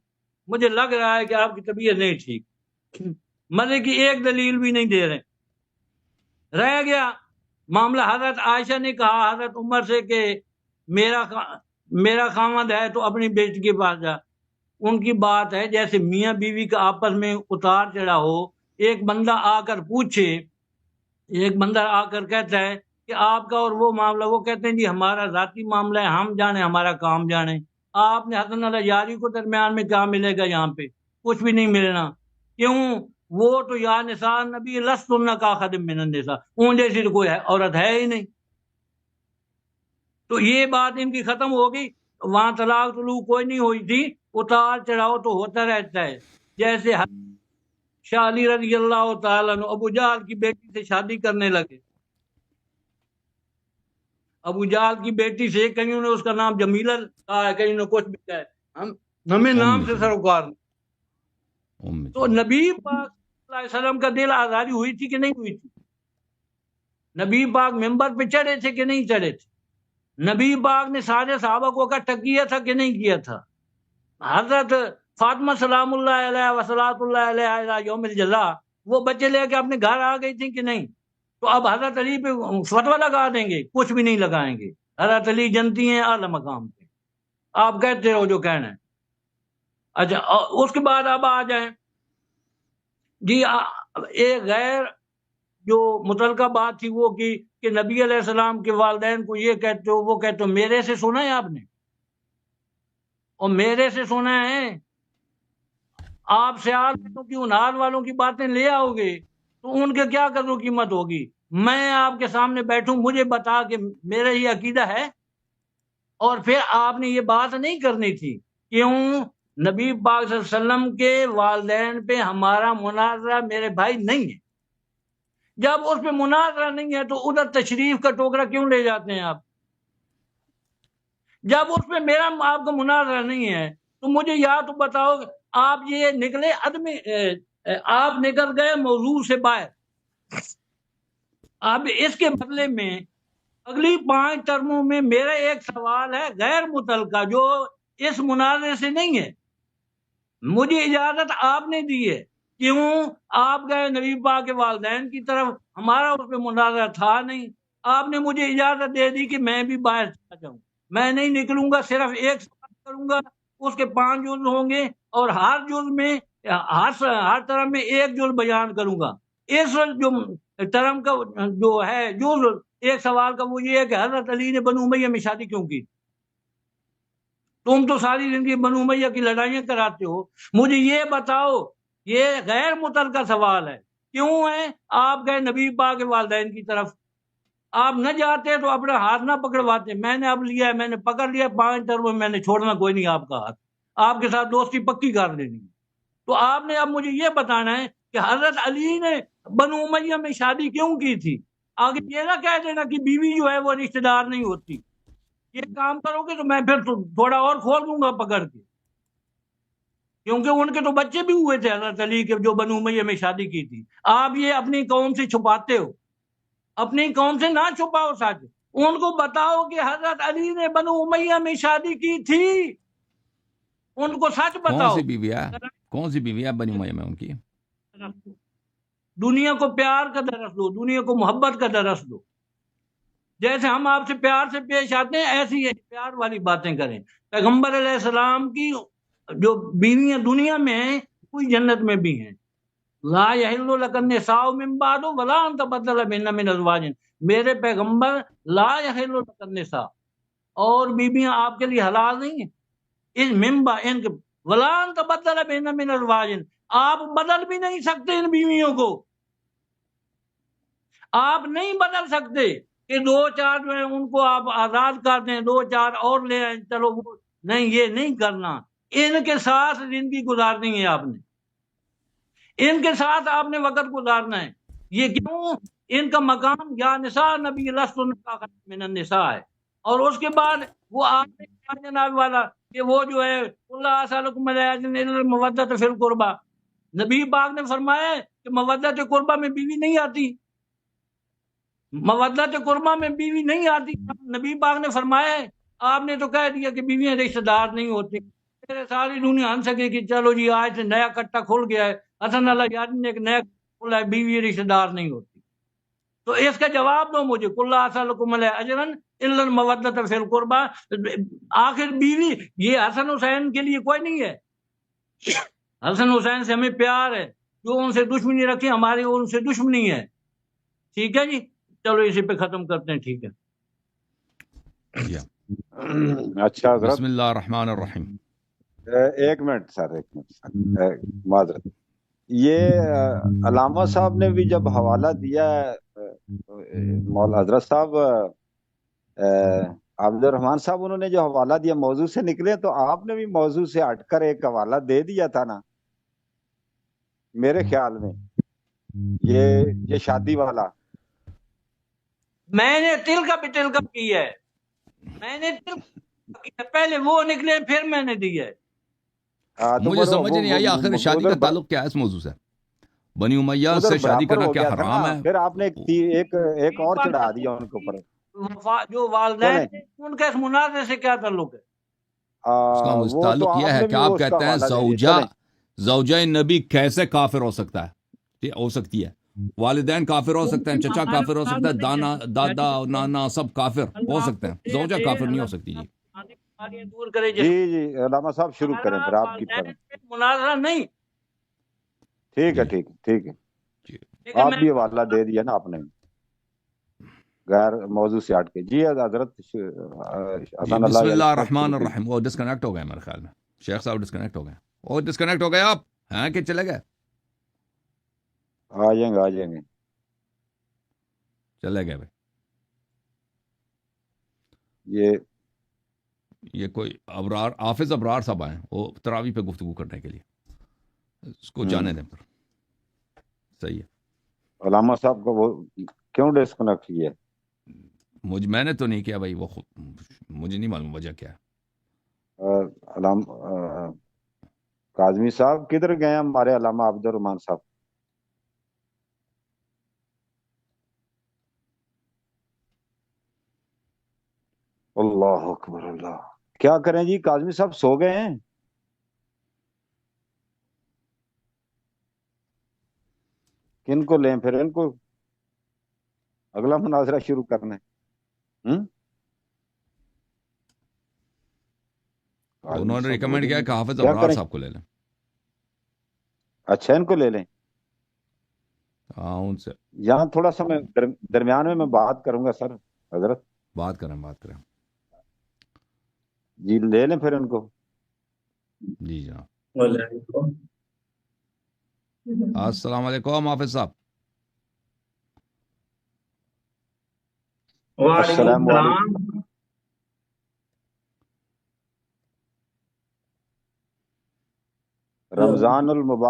مجھے لگ رہا ہے کہ آپ کی طبیعت نہیں ٹھیک. مزے کی ایک دلیل بھی نہیں دے رہے. رہ گیا معاملہ حضرت عائشہ نے کہا حضرت عمر سے کہ میرا خامد ہے تو اپنی بیٹی کے پاس جا. ان کی بات ہے جیسے میاں بیوی کا آپس میں اتار چڑھا ہو. ایک بندہ آ کر پوچھے, ایک بندہ آ کر کہتا ہے کہ آپ کا اور وہ معاملہ, وہ کہتے ہیں جی ہمارا ذاتی معاملہ ہے, ہم جانے ہمارا کام جانے. آپ نے حسن اللہ یاری کو درمیان میں کیا ملے گا؟ یہاں پہ کچھ بھی نہیں ملنا. کیوں؟ وہ تو یا نساء نبی لستن کا خادم من النساء, اون جیسی تو کوئی عورت ہے ہی نہیں. تو یہ بات ان کی ختم ہو گئی. وہاں طلاق طلوق کوئی نہیں ہوئی تھی, اتار چڑھاؤ تو ہوتا رہتا ہے. جیسے شاہ علی رضی اللہ تعالیٰ عنہ ابو جہل کی بیٹی سے شادی کرنے لگے, ابو جہل کی بیٹی سے کئیوں نے اس کا نام جمیلہ کہا ہے، کئیوں نے کچھ بھی کہا ہے، ہمیں نام سے سروکار نہیں۔ تو نبی پاک صلی اللہ علیہ وسلم کا دل آزاری ہوئی تھی کہ نہیں ہوئی تھی؟ نبی پاک ممبر پہ چڑھے تھے کہ نہیں چڑھے تھے؟ نبی پاک نے سارے صحابہ کو اکٹھا کیا تھا کہ نہیں کیا تھا؟ حضرت فاطمہ سلام اللہ علیہ وصلاۃ اللہ علیہ الی یوم الجزا وہ بچے لے کے اپنے گھر آ گئی تھی کہ نہیں؟ تو اب حضرت علی پہ فتویٰ لگا دیں گے؟ کچھ بھی نہیں لگائیں گے۔ حضرت علی جنتی ہیں اعلی مقام پہ، آپ کہتے ہو جو کہنا ہے۔ اچھا اس کے بعد اب آ جائیں جی ایک غیر جو متعلقہ بات تھی وہ کی کہ نبی علیہ السلام کے والدین کو یہ کہتے ہو، وہ کہتے ہو، میرے سے سنا ہے آپ نے؟ اور میرے سے سنا ہے آپ سیال والوں کی انار والوں کی باتیں لے آؤ گے تو ان کے کیا قدر و قیمت ہوگی؟ میں آپ کے سامنے بیٹھوں، مجھے بتا کہ میرا یہ عقیدہ ہے، اور پھر آپ نے یہ بات نہیں کرنی تھی۔ کیوں؟ نبی پاک صلی اللہ علیہ وسلم کے والدین پہ ہمارا مناظرہ میرے بھائی نہیں ہے۔ جب اس پہ مناظرہ نہیں ہے تو ادھر تشریف کا ٹوکرا کیوں لے جاتے ہیں آپ؟ جب اس پہ میرا آپ کا مناظرہ نہیں ہے تو مجھے یا تو بتاؤ آپ یہ نکلے آپ نکل گئے موضوع سے باہر۔ اب اس کے بدلے میں اگلی 5 ٹرموں میں میرا ایک سوال ہے غیر متعلقہ جو اس مناظرے سے نہیں ہے، مجھے اجازت آپ نے دی ہے۔ کیوں؟ آپ گئے نبی پاک کے والدین کی طرف، ہمارا اس پہ مناظرہ تھا نہیں، آپ نے مجھے اجازت دے دی کہ میں بھی باہر چلا جاؤں، میں نہیں نکلوں گا، صرف ایک سوال کروں گا، اس کے 5 جز ہوں گے، اور ہر جز میں ہر ٹرم میں ایک جز بیان کروں گا۔ اس جو ٹرم کا جو ہے جز ایک سوال کا وہ یہ ہے کہ حضرت علی نے بنو امیہ میں شادی کیوں کی؟ تم تو ساری زندگی بنو امیہ کی لڑائیاں کراتے ہو، مجھے یہ بتاؤ، یہ غیر متعلقہ سوال ہے، کیوں ہے؟ آپ گئے نبی پاک کے والدین کی طرف، آپ نہ جاتے تو اپنا ہاتھ نہ پکڑواتے، میں نے اب لیا ہے، میں نے پکڑ لیا 5 ٹرم میں نے چھوڑنا کوئی نہیں آپ کا ہاتھ، آپ کے ساتھ دوستی پکی کر لینی۔ تو آپ نے اب مجھے یہ بتانا ہے کہ حضرت علی نے بنو امیہ میں شادی کیوں کی تھی۔ آگے یہ نہ کہہ دینا کہ بیوی جو ہے وہ رشتہ دار نہیں ہوتی، یہ کام کرو گے تو میں پھر تھوڑا اور کھول دوں گا پکڑ کے، کیونکہ ان کے تو بچے بھی ہوئے تھے حضرت علی کے جو بنو امیہ میں شادی کی تھی۔ آپ یہ اپنی قوم سے چھپاتے ہو، اپنی قوم سے نہ چھپاؤ، سچ ان کو بتاؤ کہ حضرت علی نے بنو امیہ میں شادی کی تھی، ان کو سچ بتاؤ۔ کون سی بیوی ہے بنی امیہ میں ان کی؟ دنیا کو پیار کا درس دو، دنیا کو محبت کا درس دو، جیسے ہم آپ سے پیار سے پیش آتے ہیں ایسی پیار والی باتیں کریں۔ پیغمبر علیہ السلام کی جو بیویاں دنیا میں ہیں کوئی جنت میں بھی ہیں۔ لا یحل لک النساء من بعد ولا ان تبدل بهن من ازواج، میرے پیغمبر لا یحل لک النساء، اور بیویاں آپ کے لیے حلال نہیں ہیں، اس منبع ان کے ولا ان تبدل بهن من ازواج، آپ بدل بھی نہیں سکتے ان بیویوں کو، آپ نہیں بدل سکتے کہ 2-4 جو ہیں ان کو آپ آزاد کر دیں، 2-4 اور لے آئیں، چلو وہ نہیں، یہ نہیں کرنا، ان کے ساتھ زندگی گزارنی ہے آپ نے، ان کے ساتھ آپ نے وقت گزارنا ہے۔ یہ کیوں؟ ان کا مقام یا نساء نبی لست من النساء ہے، اور اس کے بعد وہ آپ نے جناب والا کہ وہ جو ہے اللہ اسالکم المودۃ فی القربہ، نبی پاک نے فرمایا کہ مودت قربہ میں بیوی نہیں آتی، مودت قربہ میں بیوی نہیں آتی، نبی پاک نے فرمایا ہے، آپ نے تو کہہ دیا کہ بیویاں رشتہ دار نہیں ہوتی، ساری دنیا ہنس سکے کہ چلو جی آج سے نیا کٹا کھل گیا ہے، حسن اللہ یادی نے ایک نیا کھولا ہے، بیوی رشتہ دار نہیں ہوتی۔ تو اس کا جواب دو مجھے، قل لا اسألکم علیہ اجرا الا المودۃ فی القربہ، آخر بیوی یہ حسن حسین کے لیے کوئی نہیں ہے، حسن حسین سے ہمیں پیار ہے، جو ان سے دشمنی رکھے ہماری ان سے دشمنی ہے، ٹھیک ہے جی، چلو اسی پہ ختم کرتے ہیں، ٹھیک ہے۔ اچھا بسم اللہ الرحمن الرحیم۔ ایک منٹ سر، ایک منٹ معذرت، یہ علامہ صاحب نے بھی جب حوالہ دیا مولا حضرت صاحب عبد الرحمان صاحب انہوں نے جو حوالہ دیا موضوع سے نکلے، تو آپ نے بھی موضوع سے ہٹ کر ایک حوالہ دے دیا تھا نا میرے خیال میں، یہ شادی والا میں نے تل کا بھی تلکا کیا ہے، میں نے تل کیا، پہلے وہ نکلے پھر میں نے دیا ہے۔ تو مجھے سمجھ نہیں آئی آخر شادی کا تعلق کیا ہے اس موضوع سے؟ بنی امیہ ادھر سے شادی برابر کرنا ہو کیا گیا تھا حرام نا، ہے؟ پھر آپ نے ایک اور چڑھا دیا ان کے اوپر۔ جو والدین تھے ان کا اس مناظرے سے کیا تعلق ہے؟ اس کا وہ تو تعلق یہ آپ ہے نے کہ بھی وہ آپ اس کا کہتے ہیں حوالہ دے دیا۔ چلیں زوجہ نبی کیسے کافر ہو سکتا ہے؟ یہ ہو سکتی ہے، والدین کافر ہو سکتے ہیں، چچا کافر ہو سکتا ہے، دادا نانا سب کافر ہو سکتے ہیں، زوجہ کافر نہیں ہو سکتی۔ جی دور کرے جی جی علامہ صاحب شروع کریں، پھر آپ کی پڑھیں۔ مناظرہ نہیں، ٹھیک ہے جی ٹھیک ہے ٹھک ہے، جی لیکن آپ میں بھی حوالہ دے دیا نا آپ نے غیر موضوع سے ہٹ کے۔ جی حضرت جی حسن بسم اللہ اللہ یاری صاحب الرحمن شروع کیجیے۔ الرحیم۔ وہ ڈسکنیکٹ ہو گئے میرے خیال میں، شیخ صاحب ڈسکنیکٹ ہو گئے، اور ڈسکنیکٹ ہو گئے آپ ہیں کہ چلے گئے؟ آ جائیں گے آ جائیں گے۔ چلے گئے بھائی، یہ کوئی ابرار حافظ ابرار صاحب آئے ہیں، وہ تراویح پہ گفتگو کرنے کے لیے، اس کو جانے دیں پر صحیح ہے۔ علامہ صاحب کو وہ کیوں ڈسکنیکٹ کیا؟ میں نے تو نہیں کیا بھائی، وہ مجھے نہیں معلوم وجہ کیا ہے۔ علام کاظمی صاحب کدھر گئے ہیں ہمارے علامہ عبد الرحمان صاحب؟ اللہ اکبر اللہ، کیا کریں جی؟ کاظمی صاحب سو گئے ہیں؟ کن کو لیں پھر؟ ان کو اگلا مناظرہ شروع کرنا ہے؟ انہوں نے ریکمینڈ کیا کہ حافظ کیا ابرار کریں؟ صاحب کو لے لیں۔ اچھا ان کو لے لیں؟ ہاں ان سے یہاں تھوڑا سا میں درمیان میں بات کروں گا سر حضرت۔ بات کریں۔ جی لے لیں پھر ان کو۔ جی جناب، السلام علیکم حافظ صاحب۔ السلام علیکم۔ رمضان المبارک